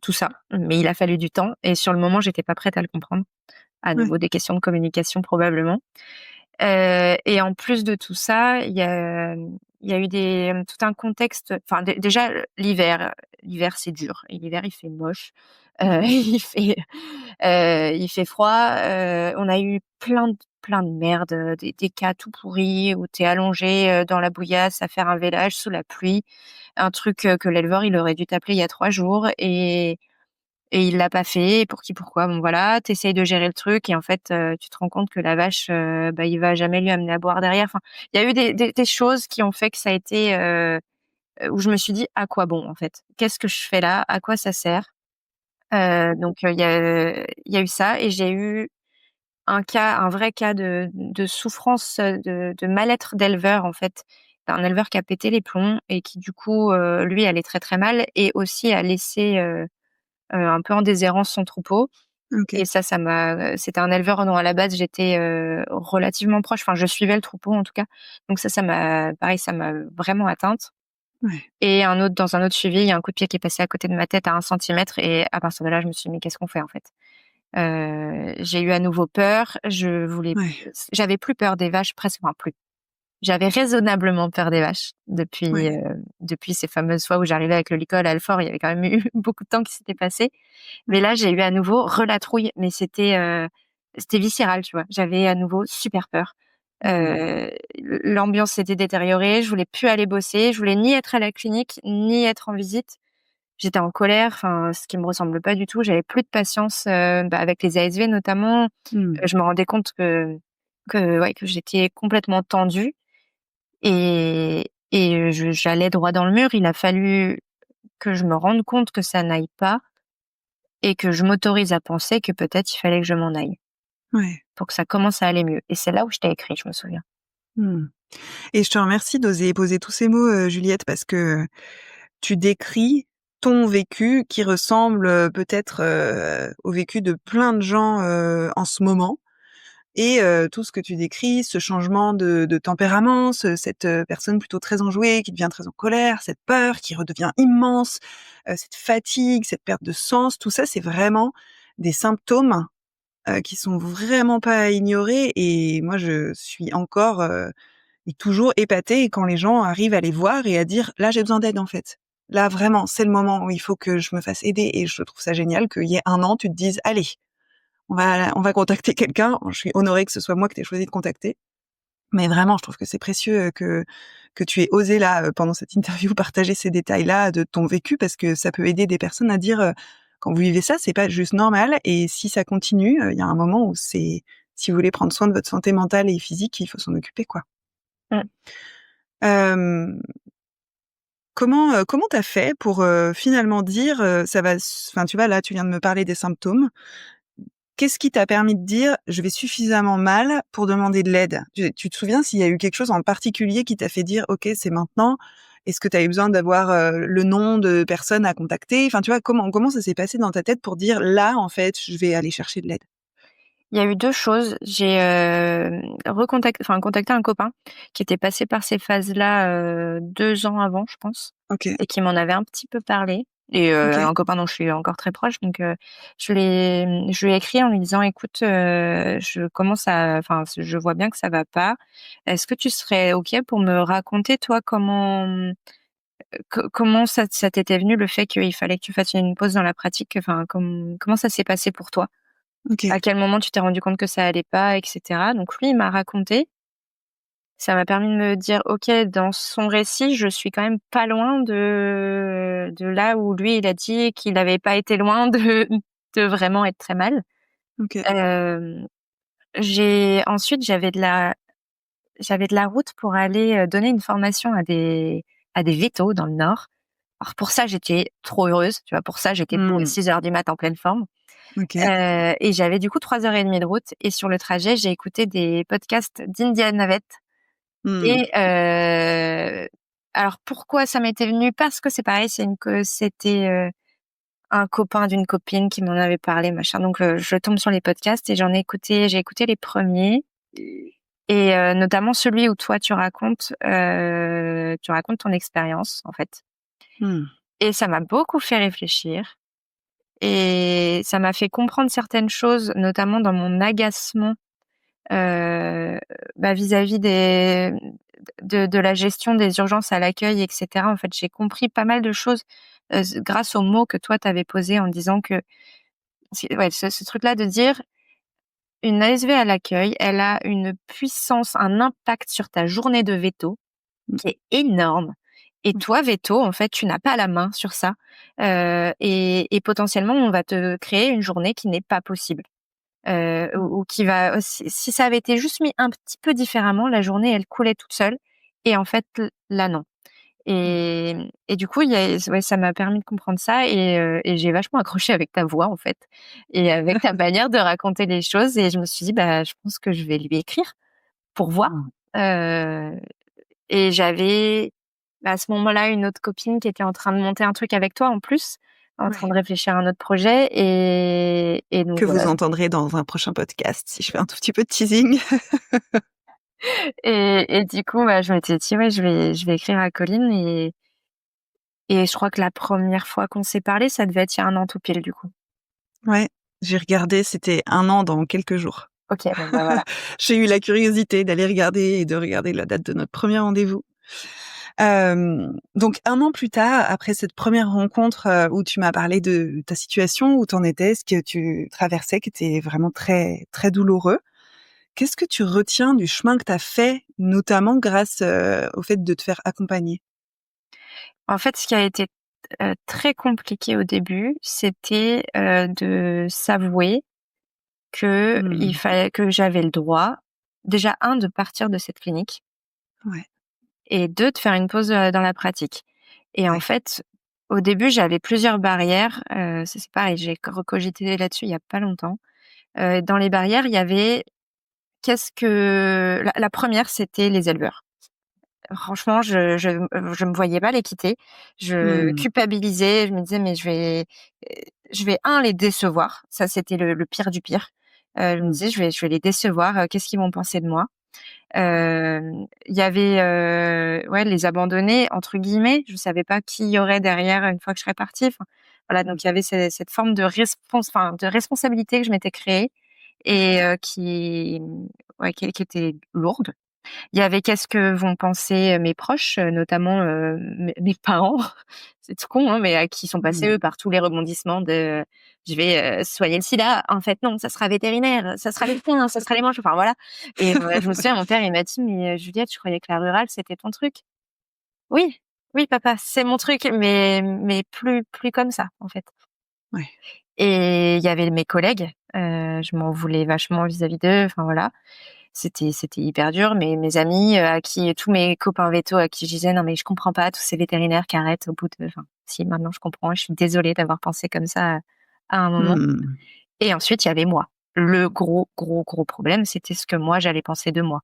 tout ça, mais il a fallu du temps et sur le moment, j'étais pas prête à le comprendre. À Ouais. nouveau des questions de communication probablement. Et en plus de tout ça, il y a eu tout un contexte, enfin déjà l'hiver c'est dur et l'hiver il fait moche, il fait froid, on a eu plein de merde, des cas tout pourris où tu es allongé, dans la bouillasse à faire un vélage sous la pluie, un truc, que l'éleveur il aurait dû t'appeler il y a 3 jours et il l'a pas fait, pour qui, pourquoi, bon voilà, tu essayes de gérer le truc et en fait, tu te rends compte que la vache, bah, il va jamais lui amener à boire derrière. Enfin, il y a eu des choses qui ont fait que ça a été, où je me suis dit: «À quoi bon, en fait? Qu'est-ce que je fais là? À quoi ça sert?» Donc il y a eu ça et j'ai eu un vrai cas de souffrance, de mal-être d'éleveur, en fait. Un éleveur qui a pété les plombs et qui du coup, lui allait très, très mal et aussi a laissé, un peu en déshérence son troupeau. OK. Et c'était un éleveur dont à la base j'étais, relativement proche, enfin je suivais le troupeau en tout cas. Donc ça m'a vraiment atteinte. Ouais. Et dans un autre suivi, il y a un coup de pied qui est passé à côté de ma tête à 1 centimètre et à partir de là, je me suis dit: «Mais qu'est-ce qu'on fait en fait?» J'ai eu à nouveau peur, Ouais. j'avais plus peur des vaches, presque, enfin plus. J'avais raisonnablement peur des vaches Ouais. depuis ces fameuses fois où j'arrivais avec le licol à Alfort, il y avait quand même eu beaucoup de temps qui s'était passé. Mais Ouais. là, j'ai eu à nouveau la trouille, mais c'était viscéral, tu vois? J'avais à nouveau super peur. Mmh. L'ambiance s'était détériorée, je voulais plus aller bosser, je voulais ni être à la clinique, ni être en visite. J'étais en colère, enfin, ce qui me ressemble pas du tout. J'avais plus de patience, avec les ASV notamment. Mmh. Je me rendais compte que j'étais complètement tendue et j'allais droit dans le mur. Il a fallu que je me rende compte que ça n'aille pas et que je m'autorise à penser que peut-être il fallait que je m'en aille. Ouais. pour que ça commence à aller mieux. Et c'est là où je t'ai écrit, je me souviens. Mmh. Et je te remercie d'oser poser tous ces mots, Juliette, parce que tu décris ton vécu qui ressemble, peut-être, au vécu de plein de gens, en ce moment. Et tout ce que tu décris, ce changement de tempérament, cette, personne plutôt très enjouée qui devient très en colère, cette peur qui redevient immense, cette fatigue, cette perte de sens, tout ça, c'est vraiment des symptômes, qui sont vraiment pas à ignorer. Et moi, je suis encore, et toujours épatée quand les gens arrivent à les voir et à dire: «Là, j'ai besoin d'aide, en fait. Là, vraiment, c'est le moment où il faut que je me fasse aider». Et je trouve ça génial qu'il y ait 1 an, tu te dises: «Allez, on va contacter quelqu'un». Je suis honorée que ce soit moi que tu aies choisi de contacter. Mais vraiment, je trouve que c'est précieux, que tu aies osé là, pendant cette interview, partager ces détails-là de ton vécu, parce que ça peut aider des personnes à dire, quand vous vivez ça, c'est pas juste normal, et si ça continue, il y a un moment où si vous voulez prendre soin de votre santé mentale et physique, il faut s'en occuper, quoi. Mmh. Hem, comment tu as fait pour, finalement dire, ça va enfin, tu vois, là, tu viens de me parler des symptômes. Qu'est-ce qui t'a permis de dire: «Je vais suffisamment mal pour demander de l'aide»? Tu te souviens s'il y a eu quelque chose en particulier qui t'a fait dire: «OK, c'est maintenant»? Est-ce que tu as eu besoin d'avoir, le nom de personnes à contacter? Enfin, tu vois, comment ça s'est passé dans ta tête pour dire: «Là, en fait, je vais aller chercher de l'aide»? Il y a eu 2 choses. J'ai, contacté un copain qui était passé par ces phases-là, 2 ans avant, je pense, OK, et qui m'en avait un petit peu parlé, et OK. un copain dont je suis encore très proche, donc je lui ai écrit en lui disant: «Écoute, je vois bien que ça va pas. Est-ce que tu serais OK pour me raconter, toi, comment ça t'était venu, le fait qu'il fallait que tu fasses une pause dans la pratique? Enfin, comment ça s'est passé pour toi? À OK. quel moment tu t'es rendu compte que ça allait pas, et cetera?» Donc lui, il m'a raconté. Ça m'a permis de me dire: «OK, dans son récit, je suis quand même pas loin de là où lui, il a dit qu'il avait pas été loin de vraiment être très mal». OK. Hem, j'ai ensuite j'avais de la route pour aller, donner une formation à des vétos dans le Nord. Alors pour ça, j'étais trop heureuse, tu vois? Pour ça, j'étais debout à Mmh. 6:00 du mat en pleine forme. OK. Et j'avais du coup 3 heures et demie de route, et sur le trajet, j'ai écouté des podcasts d'India Navette. Mmh. Et alors pourquoi ça m'était venu? Parce que c'est pareil, c'était, un copain d'une copine qui m'en avait parlé, machin, donc je tombe sur les podcasts et j'ai écouté les premiers, et notamment celui où toi tu racontes ton expérience, en fait, Mmh. et ça m'a beaucoup fait réfléchir, et ça m'a fait comprendre certaines choses, notamment dans mon agacement, heu, vis-à-vis de la gestion des urgences à l'accueil, et cetera. En fait, j'ai compris pas mal de choses, grâce aux mots que toi t'avais posés, en disant que ouais, ce truc-là de dire: «Une ASV à l'accueil, elle a une puissance, un impact sur ta journée de véto Mmh. qui est énorme, et Mmh. toi, véto, en fait, tu n'as pas la main sur ça, et potentiellement, on va te créer une journée qui n'est pas possible». Ou qui va, si ça avait été juste mis un petit peu différemment, la journée, elle coulait toute seule, et en fait, là, non. Mmh. Et du coup, il y a ouais, ça m'a permis de comprendre ça, et j'ai vachement accroché avec ta voix, en fait, et avec ta manière de raconter les choses, et je me suis dit: «Bah, je pense que je vais lui écrire pour voir». Mmh. Heu et j'avais, à ce moment-là, une autre copine qui était en train de monter un truc avec toi, en plus, en train Ouais. de réfléchir à un autre projet, et donc Que vous voilà. entendrez dans un prochain podcast, si je fais un tout petit peu de teasing. Et du coup, bah, je m'étais dit: «Ouais, je vais écrire à Colline», et je crois que la première fois qu'on s'est parlé, ça devait être il y a 1 an tout pile, du coup. Ouais, j'ai regardé, c'était 1 an dans quelques jours. OK, bon, bah, voilà. J'ai eu la curiosité d'aller regarder et de regarder la date de notre premier rendez-vous. Donc 1 an plus tard, après cette première rencontre, où tu m'as parlé de ta situation, où tu en étais, ce que tu traversais, qui était vraiment très, très douloureux. Qu'est-ce que tu retiens du chemin que tu as fait, notamment grâce, au fait de te faire accompagner? En fait, ce qui a été, très compliqué au début, c'était, de s'avouer qu'il Mmh. fallait que j'avais le droit, déjà, de partir de cette clinique, Ouais, et 2, de faire une pause, dans la pratique, et en ouais. fait, au début, j'avais plusieurs barrières, c'est pareil, j'ai recogité là-dessus il y a pas longtemps. Dans les barrières, il y avait la première, c'était les éleveurs. Franchement, je me voyais pas les quitter. Je Mmh. culpabilisais, je me disais: «Mais je vais les décevoir». Ça, c'était le pire du pire. Je me Mmh. disais: «Je vais les décevoir, qu'est-ce qu'ils vont penser de moi?» Il y avait, ouais, «les abandonnés» entre guillemets. Je savais pas qui y aurait derrière une fois que je serais partie. Enfin, voilà, donc il y avait cette forme de responsabilité que je m'étais créée et ouais, qui était lourde. Il y avait qu'est-ce que vont penser, mes proches, notamment, mes parents. C'est tout con, hein, mais qui sont passés, Mmh. eux, par tous les rebondissements de: «Je vais, soigner le sida. En fait, non, ça sera vétérinaire, ça sera les poings, ça sera les manches», enfin voilà. Et je me souviens, mon père, il m'a dit: «Mais, Juliette, je croyais que la rurale, c'était ton truc». «Oui, oui papa, c'est mon truc, mais plus comme ça, en fait». Ouais. Et il y avait mes collègues, je m'en voulais vachement vis-à-vis d'eux, enfin voilà. C'était hyper dur, mais mes amis, à qui tous mes copains vétos à qui je disais: «Non mais je comprends pas tous ces vétérinaires qui arrêtent au bout de», enfin si maintenant je comprends, je suis désolée d'avoir pensé comme ça à un moment. Mmh. Et ensuite il y avait moi. Le gros, gros, gros problème, c'était ce que moi j'allais penser de moi.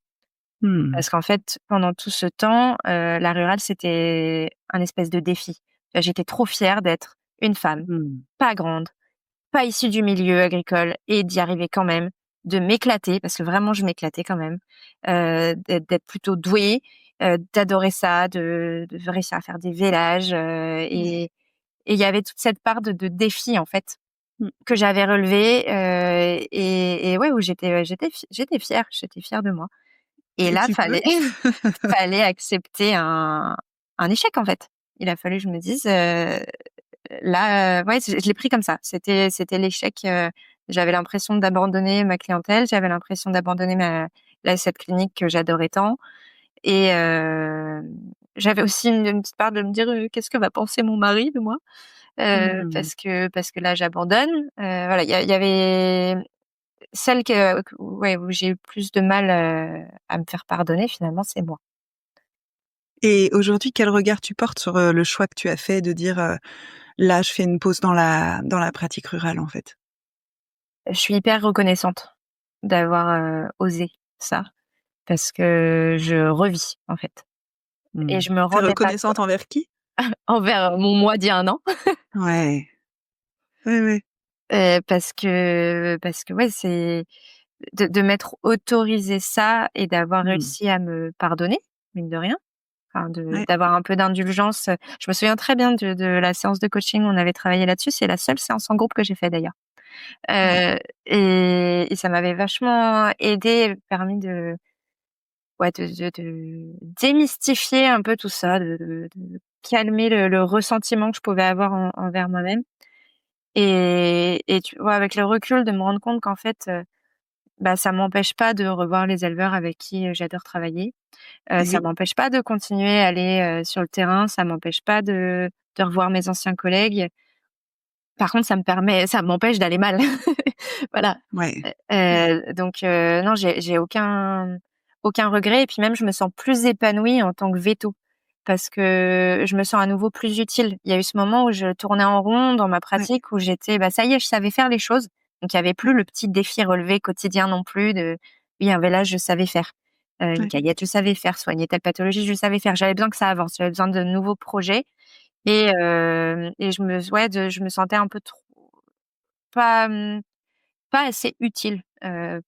Mmh. Parce qu'en fait, pendant tout ce temps, la rurale, c'était un espèce de défi. J'étais trop fière d'être une femme, Mmh. pas grande, pas issue du milieu agricole et d'y arriver quand même, de m'éclater parce que vraiment je m'éclatais quand même, d'être plutôt douée, d'adorer ça, de réussir à faire des vélages, et il y avait toute cette part de défi en fait Mmh. que j'avais relevé, et ouais, où j'étais fière de moi. Et Et là, tu peux fallait accepter un échec en fait. Il a fallu que je me dise, là, ouais, je l'ai pris comme ça. C'était l'échec, j'avais l'impression d'abandonner ma clientèle, j'avais l'impression d'abandonner cette clinique que j'adorais tant et j'avais aussi une petite part de me dire: «Qu'est-ce que va penser mon mari de moi?» Mmh. Parce que là j'abandonne. Voilà, il y avait celle ouais, où j'ai eu plus de mal, à me faire pardonner finalement, c'est moi. Et aujourd'hui, quel regard tu portes sur, le choix que tu as fait de dire, «Là, je fais une pause dans la pratique rurale», en fait? Je suis hyper reconnaissante d'avoir, osé ça parce que je revis, en fait, et Mmh. je me Tu rendais pas reconnaissante envers qui? envers mon moi d'il y a 1 an, Ouais. Ouais, ouais. parce que ouais, c'est de m'être autorisé ça et d'avoir Mmh. réussi à me pardonner, mine de rien, enfin Ouais. d'avoir un peu d'indulgence. Je me souviens très bien de la séance de coaching où on avait travaillé là-dessus. C'est la seule séance en groupe que j'ai fait d'ailleurs, Ouais. et ça m'avait vachement aidée, permis de ouais, de démystifier un peu tout ça, de calmer le ressentiment que je pouvais avoir envers moi-même, et tu vois, avec le recul, de me rendre compte qu'en fait, bah, ça m'empêche pas de revoir les éleveurs avec qui, j'adore travailler. Et Ça oui. m'empêche pas de continuer à aller, sur le terrain, ça m'empêche pas de revoir mes anciens collègues. Par contre, ça m'empêche d'aller mal. Voilà. Ouais. Donc non, j'ai aucun regret, et puis même je me sens plus épanouie en tant que véto parce que je me sens à nouveau plus utile. Il y a eu ce moment où je tournais en rond dans ma Ouais. pratique, où j'étais, bah, ça y est, je savais faire les choses. Donc il y avait plus le petit défi relevé quotidien non plus de oui, un vélage, je savais faire. Une Ouais. caillette, je savais faire. Soigner telle pathologie, je savais faire. J'avais besoin que ça avance. J'avais besoin de nouveaux projets, et je me sentais un peu trop pas, pas assez utile,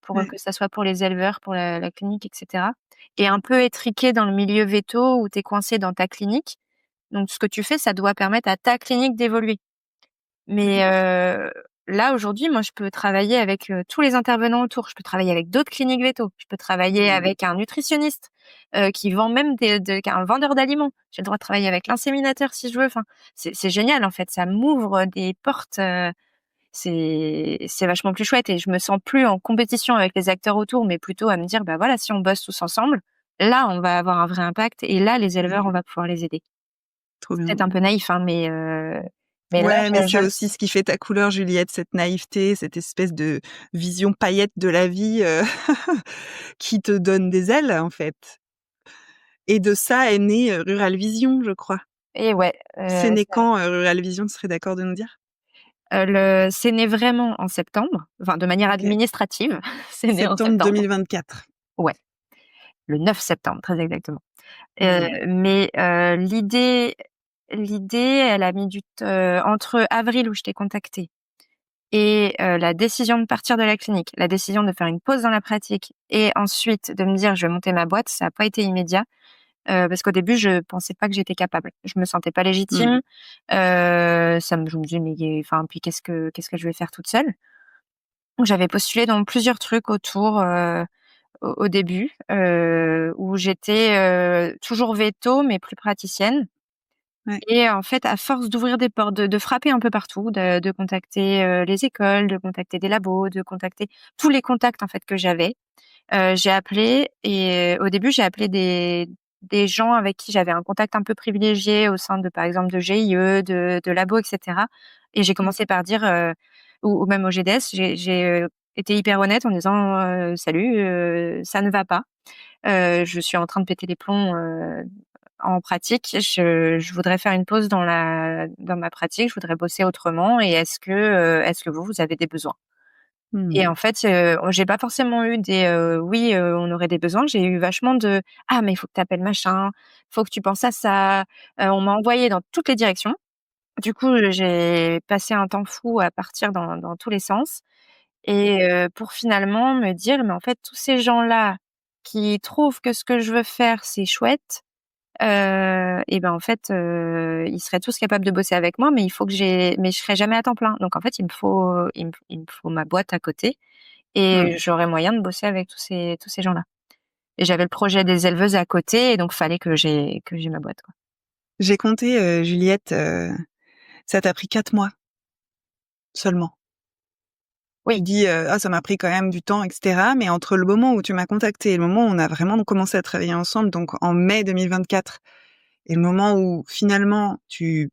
pour, Ouais. que ça soit pour les éleveurs, pour la clinique et cetera, et un peu étriquée dans le milieu véto où tu es coincé dans ta clinique. Donc ce que tu fais, ça doit permettre à ta clinique d'évoluer. Mais là, aujourd'hui, moi, je peux travailler avec, tous les intervenants autour. Je peux travailler avec d'autres cliniques véto. Je peux travailler Mmh. avec un nutritionniste, qui vend même un vendeur d'aliments. J'ai le droit de travailler avec l'inséminateur si je veux. Enfin, c'est génial, en fait. Ça m'ouvre des portes, c'est vachement plus chouette, et je me sens plus en compétition avec les acteurs autour, mais plutôt à me dire: «Bah, voilà, si on bosse tous ensemble, là, on va avoir un vrai impact, et là, les éleveurs, Ouais. on va pouvoir les aider». Trop C'est bien. peut-être un peu naïf, hein, mais là, Ouais, mais je c'est le aussi ce qui fait ta couleur, Juliette, cette naïveté, cette espèce de vision paillette de la vie, qui te donne des ailes, en fait. Et de ça est née, Rural Vision, je crois. et ouais, C'est né ça quand, Rural Vision, tu serais d'accord de nous dire? C'est né vraiment en septembre, enfin de manière Ok. administrative, c'est né en Septembre septembre. 2024. Ouais, le 9 septembre, très exactement. Hmm. Mais l'idée, elle a mis entre avril où je t'ai contactée et la décision de partir de la clinique, la décision de faire une pause dans la pratique et ensuite de me dire: «Je vais monter ma boîte», ça a pas été immédiat, parce qu'au début, je pensais pas que j'étais capable. Je me sentais pas Hmm. légitime, je me disais: «Mais enfin, puis qu'est-ce que je vais faire toute seule?» Donc j'avais postulé dans plusieurs trucs autour, au début, où j'étais, toujours véto mais plus praticienne. Ouais. Et en fait, à force d'ouvrir des portes, de frapper un peu partout, de contacter, les écoles, de contacter des labos, de contacter tous les contacts en fait que j'avais, j'ai appelé et au début, j'ai appelé des gens avec qui j'avais un contact un peu privilégié au sein de, par exemple, de GIE, de labos et cetera et j'ai Hmm. commencé par dire, ou même au GDS, j'ai été hyper honnête en disant, «Salut, ça ne va pas. Je suis en train de péter les plombs, en pratique. Je voudrais faire une pause dans ma pratique, je voudrais bosser autrement et est-ce que vous avez des besoins?» Et Hmm. en fait, j'ai pas forcément eu des, «Oui, on aurait des besoins». J'ai eu vachement de: «Ah mais il faut que tu appelles machin, faut que tu penses à ça». On m'a envoyé dans toutes les directions. Du coup, j'ai passé un temps fou à partir dans tous les sens et pour finalement me dire: «Mais en fait, tous ces gens-là qui trouvent que ce que je veux faire, c'est chouette, et ben, en fait, ils seraient tous capables de bosser avec moi, mais je serai jamais à temps plein. Donc en fait, il me faut ma boîte à côté Hmm. et j'aurais moyen de bosser avec tous ces gens-là. Et j'avais le projet des éleveuses à côté et donc fallait que j'ai ma boîte, quoi. J'ai compté, Juliette, ça t'a pris 4 mois seulement. Tu Oui, dis, «Ah ça m'a pris quand même du temps et cetera», mais entre le moment où tu m'as contactée et le moment où on a vraiment commencé à travailler ensemble, donc en mai 2024 et le moment où finalement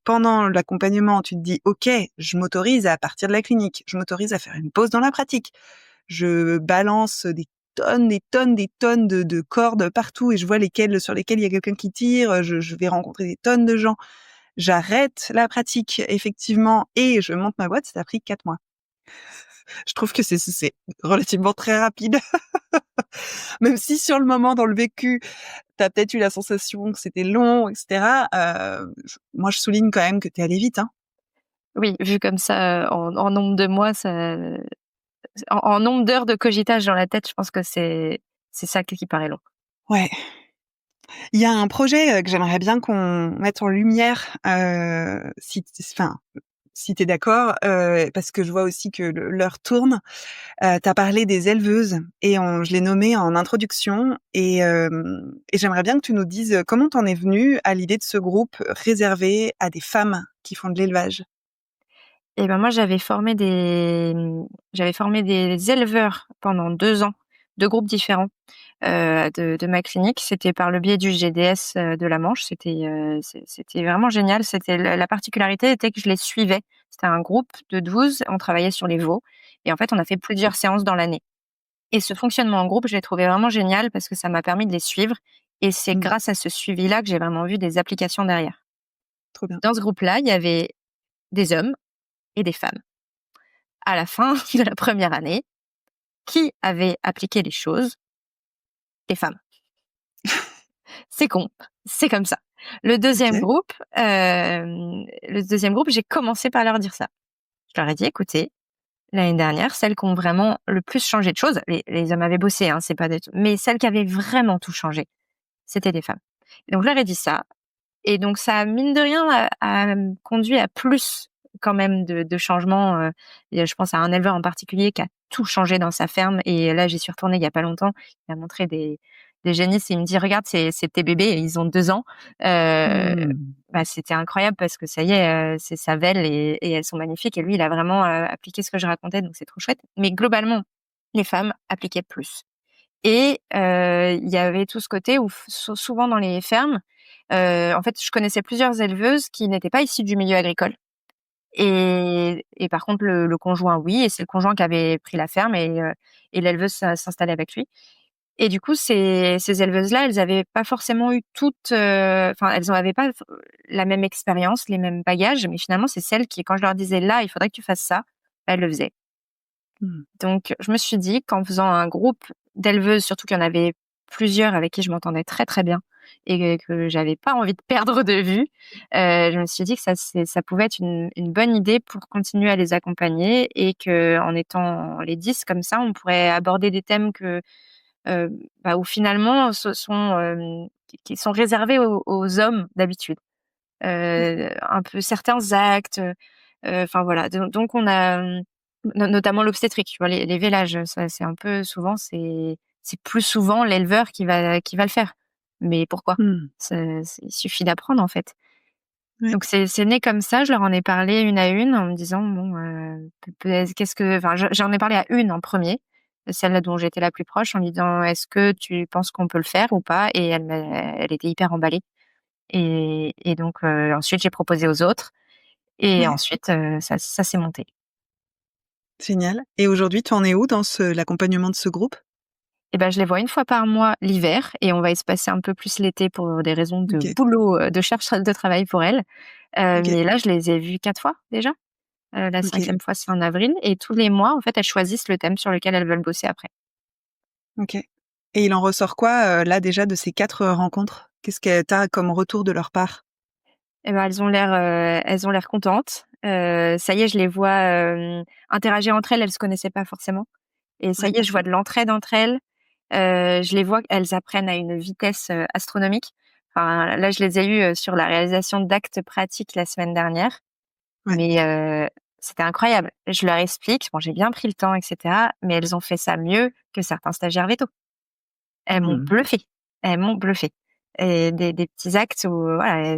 pendant l'accompagnement, tu te dis: «OK, je m'autorise à partir de la clinique, je m'autorise à faire une pause dans la pratique. Je balance des tonnes, des tonnes, des tonnes de cordes partout et je vois sur lesquelles il y a quelqu'un qui tire, je vais rencontrer des tonnes de gens. J'arrête la pratique effectivement et je monte ma boîte», ça a pris 4 mois. Je trouve que c'est relativement très rapide. Même si sur le moment, dans le vécu, tu as peut-être eu la sensation que c'était long et cetera, moi je souligne quand même que tu es allée vite, hein. oui, vu comme ça, en nombre de mois, en nombre d'heures de cogitage dans la tête, je pense que c'est ça qui paraît long. Ouais. Il y a un projet, que j'aimerais bien qu'on mette en lumière, si tu es d'accord, parce que je vois aussi que l'heure tourne. Tu as parlé des éleveuses et je l'ai nommé en introduction et j'aimerais bien que tu nous dises comment tu en es venue à l'idée de ce groupe réservé à des femmes qui font de l'élevage? Et ben, moi, j'avais formé des éleveurs pendant 2 ans, 2 groupes différents, de ma clinique. C'était par le biais du GDS, de la Manche. C'était vraiment génial. C'était la particularité était que je les suivais. C'était un groupe de 12, on travaillait sur les veaux et en fait, on a fait plusieurs séances dans l'année et ce fonctionnement en groupe, je l'ai trouvé vraiment génial parce que ça m'a permis de les suivre et c'est Mmh, grâce à ce suivi-là que j'ai vraiment vu des applications derrière. trop bien. Dans ce groupe-là, il y avait des hommes et des femmes. À la fin de la première année, qui avait appliqué les choses? Les femmes. C'est con, c'est comme ça. Le deuxième OK. groupe, j'ai commencé par leur dire ça. Je leur ai dit: «Écoutez, l'année dernière, celles qui ont vraiment le plus changé de choses», les hommes avaient bossé, hein, c'est pas des mais celles qui avaient vraiment tout changé, c'était des femmes. Et donc je leur ai dit ça et donc ça a mine de rien conduit à plus quand même de changements, et je pense à un éleveur en particulier qui a tout changé dans sa ferme et là, j'y suis retournée il y a pas longtemps. Il m'a montré des génisses et il me dit: «Regarde, c'est tes bébés et ils ont 2 ans». Heu, Mmh. Bah, c'était incroyable parce que ça y est, c'est sa velle et elles sont magnifiques et lui, il a vraiment, appliqué ce que je racontais donc c'est trop chouette. Mais globalement, les femmes appliquaient plus. Et il y avait tout ce côté où souvent dans les fermes, en fait, je connaissais plusieurs éleveuses qui n'étaient pas issues du milieu agricole et par contre le conjoint oui et c'est le conjoint qui avait pris la ferme et l'éleveuse s'installait avec lui Et du coup, ces éleveuses-là, elles avaient pas forcément eu toutes, enfin, elles n'avaient pas la même expérience, les mêmes bagages, mais finalement, c'est celles qui, quand je leur disais là, il faudrait que tu fasses ça, elles le faisaient. Donc, je me suis dit qu'en faisant un groupe d'éleveuses, surtout qu'il y en avait plusieurs avec qui je m'entendais très très bien et que j'avais pas envie de perdre de vue, je me suis dit que ça pouvait être une bonne idée pour continuer à les accompagner et que en étant les 10 comme ça, on pourrait aborder des thèmes Heu, où finalement qui sont réservés aux hommes d'habitude. Un peu certains actes, enfin voilà. Donc on a, notamment l'obstétrique, tu vois? Les vélages, ça c'est un peu souvent c'est plus souvent l'éleveur qui va le faire. Mais pourquoi? Mmh. Il suffit d'apprendre en fait. Ouais. Donc c'est né comme ça, je leur en ai parlé une à une en me disant: «Bon, qu'est-ce que» enfin, j'en ai parlé à une en premier, celle dont j'étais la plus proche, en lui disant: «Est-ce que tu penses qu'on peut le faire ou pas?» Et elle était hyper emballée et donc ensuite j'ai proposé aux autres et Ouais. ensuite, ça s'est monté. Génial. Et aujourd'hui, tu en es où dans l'accompagnement de ce groupe? Et ben, je les vois une fois par mois l'hiver et on va espacer un peu plus l'été pour des raisons de OK, boulot, de charge de travail pour elles. OK, Mais là, je les ai vues 4 fois déjà. La OK, 5e fois, c'est en avril et tous les mois, en fait, elles choisissent le thème sur lequel elles veulent bosser après. OK. Et il en ressort quoi, là, déjà de ces 4 rencontres? Qu'est-ce que tu as comme retour de leur part? Et ben, elles ont l'air contentes. Ça y est, je les vois, interagir entre elles. Elles se connaissaient pas forcément et ça Ouais, y est, je vois de l'entraide entre elles. Je les vois, elles apprennent à une vitesse, astronomique. Enfin, là, je les ai eues, sur la réalisation d'actes pratiques la semaine dernière, ouais. mais c'était incroyable. Je leur explique, bon, j'ai bien pris le temps et cetera, mais elles ont fait ça mieux que certains stagiaires vétos. Elles m'ont Mmh. bluffée, elles m'ont bluffée et des petits actes où voilà,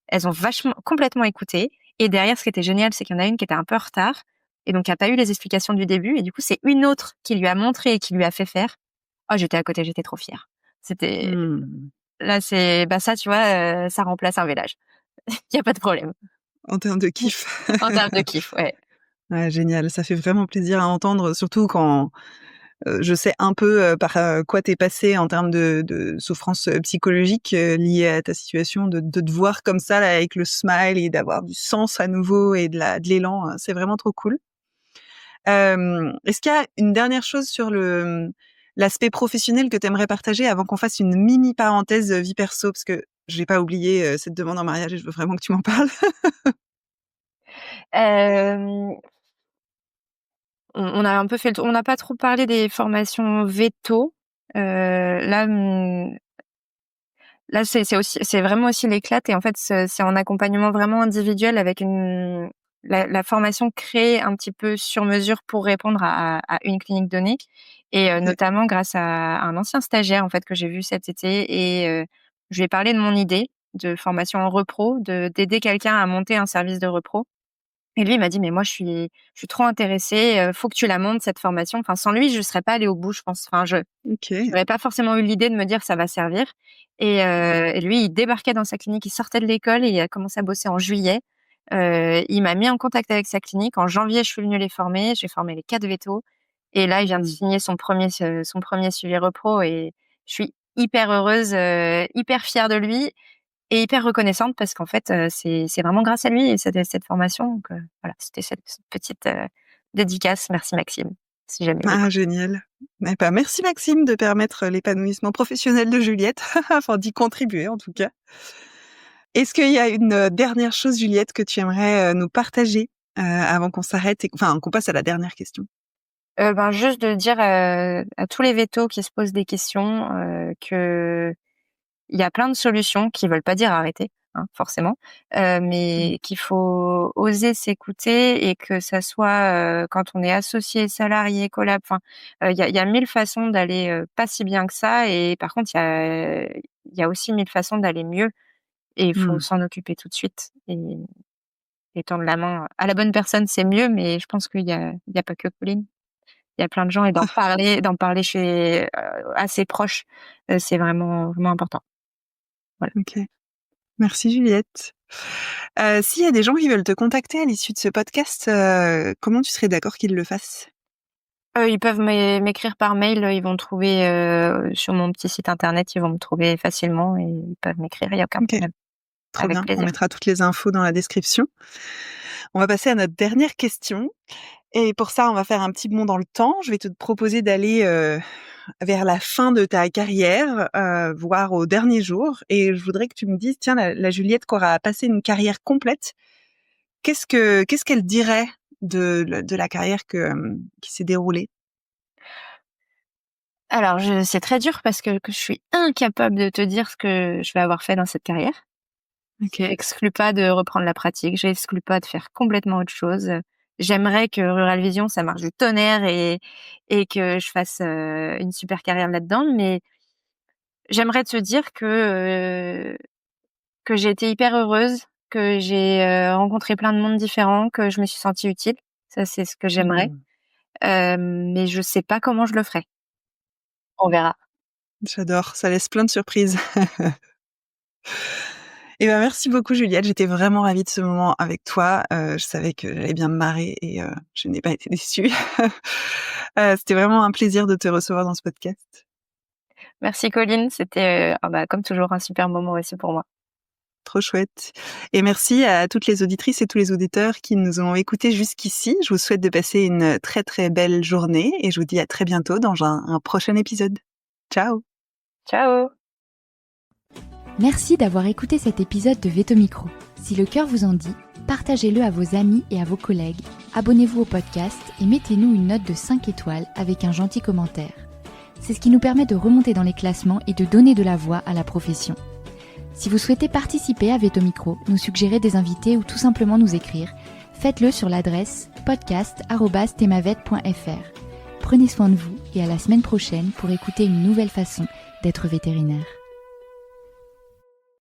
elles ont vachement complètement écouté et derrière, ce qui était génial, c'est qu'il y en a une qui était un peu en retard et donc qui a pas eu les explications du début et du coup, c'est une autre qui lui a montré et qui lui a fait faire. Oh, j'étais à côté, j'étais trop fière. C'était Mmh. là, ça, tu vois, ça remplace un village. Il y a pas de problème. En termes de kiff. En termes de kiff, ouais. Ouais, génial, ça fait vraiment plaisir à entendre, surtout quand, je sais un peu, par, quoi tu es passée en termes de souffrance, psychologique, liée à ta situation, de te voir comme ça, là, avec le smile et d'avoir du sens à nouveau et de l'élan, c'est vraiment trop cool. Est-ce qu'il y a une dernière chose sur l'aspect professionnel que tu aimerais partager avant qu'on fasse une mini parenthèse, vie perso? Parce que je vais pas oublier, cette demande en mariage et je veux vraiment que tu m'en parles. Hem, on a un peu fait le tour. On n'a pas trop parlé des formations véto. Là, là, c'est vraiment aussi l'éclate et en fait, c'est en accompagnement vraiment individuel avec la formation créée un petit peu sur mesure pour répondre à une clinique donnée et OK, notamment grâce à un ancien stagiaire, en fait, que j'ai vu cet été et je lui ai parlé de mon idée de formation en repro, d'aider quelqu'un à monter un service de repro et lui, il m'a dit: «Mais moi, je suis trop intéressé, faut que tu la montes cette formation». Enfin, sans lui, je serais pas allée au bout, je pense. Enfin, OK. j'aurais pas forcément eu l'idée de me dire: «Ça va servir» et lui, il débarquait dans sa clinique, il sortait de l'école et il a commencé à bosser en juillet. Il m'a mis en contact avec sa clinique. En janvier, je suis venue les former. J'ai formé les 4 vétos et là, il vient de Mmh. signer son premier suivi repro et je suis hyper heureuse, hyper fière de lui et hyper reconnaissante parce qu'en fait, c'est vraiment grâce à lui et cette formation donc voilà, c'était cette petite, dédicace. Merci Maxime, si jamais il Ah écoute. génial. Eh bah, merci Maxime de permettre, l'épanouissement professionnel de Juliette, enfin d'y contribuer en tout cas. Est-ce qu'il y a une, dernière chose Juliette que tu aimerais, nous partager, avant qu'on s'arrête et enfin qu'on passe à la dernière question? Juste de dire, à tous les vétos qui se posent des questions, qu'il y a plein de solutions, qui veulent pas dire arrêter, hein, forcément, Mmh. mais qu'il faut oser s'écouter et que ça soit, quand on est associé, salarié, collab, enfin, il y a 1000 façons d'aller, pas si bien que ça et par contre, il y a aussi 1000 façons d'aller mieux et il faut Mmh. s'en occuper tout de suite et tendre la main à la bonne personne, c'est mieux, mais je pense qu'il y a pas que Pauline. Il y a plein de gens et d'en parler chez, à ses proches, c'est vraiment, vraiment important. Voilà. OK. Merci Juliette. S'il y a des gens qui veulent te contacter à l'issue de ce podcast, comment tu serais d'accord qu'ils le fassent? Ils peuvent m'écrire par mail, ils vont me trouver sur mon petit site internet, ils vont me trouver facilement et ils peuvent m'écrire, il n'y a aucun problème. Trop Avec bien, plaisir. on mettra toutes les infos dans la description. On va passer à notre dernière question et pour ça, on va faire un petit bond dans le temps. Je vais te proposer d'aller vers la fin de ta carrière, voire au dernier jour, et je voudrais que tu me dises, tiens, la Juliette qui aura passé une carrière complète, qu'est-ce qu'elle dirait de la carrière qui s'est déroulée? Alors c'est très dur parce que je suis incapable de te dire ce que je vais avoir fait dans cette carrière. OK. J'exclus pas de reprendre la pratique, j'exclus pas de faire complètement autre chose. J'aimerais que Rural Vision, ça marche du tonnerre et que je fasse une super carrière là-dedans, mais j'aimerais te dire que j'ai été hyper heureuse, que j'ai rencontré plein de monde différents, que je me suis sentie utile. Ça, c'est ce que j'aimerais. Mais je sais pas comment je le ferai. On verra. J'adore, ça laisse plein de surprises. Eh ben, merci beaucoup Juliette, j'étais vraiment ravie de ce moment avec toi. Je savais que j'allais bien me marrer et je n'ai pas été déçue. C'était vraiment un plaisir de te recevoir dans ce podcast. Merci Colline, c'était comme toujours un super moment aussi pour moi. Trop chouette. Et merci à toutes les auditrices et tous les auditeurs qui nous ont écoutés jusqu'ici. Je vous souhaite de passer une très très belle journée et je vous dis à très bientôt dans un prochain épisode. Ciao! Ciao! Merci d'avoir écouté cet épisode de Veto Micro. Si le cœur vous en dit, partagez-le à vos amis et à vos collègues, abonnez-vous au podcast et mettez-nous une note de 5 étoiles avec un gentil commentaire. C'est ce qui nous permet de remonter dans les classements et de donner de la voix à la profession. Si vous souhaitez participer à Veto Micro, nous suggérer des invités ou tout simplement nous écrire, faites-le sur l'adresse podcast@themavet.fr. Prenez soin de vous et à la semaine prochaine pour écouter une nouvelle façon d'être vétérinaire.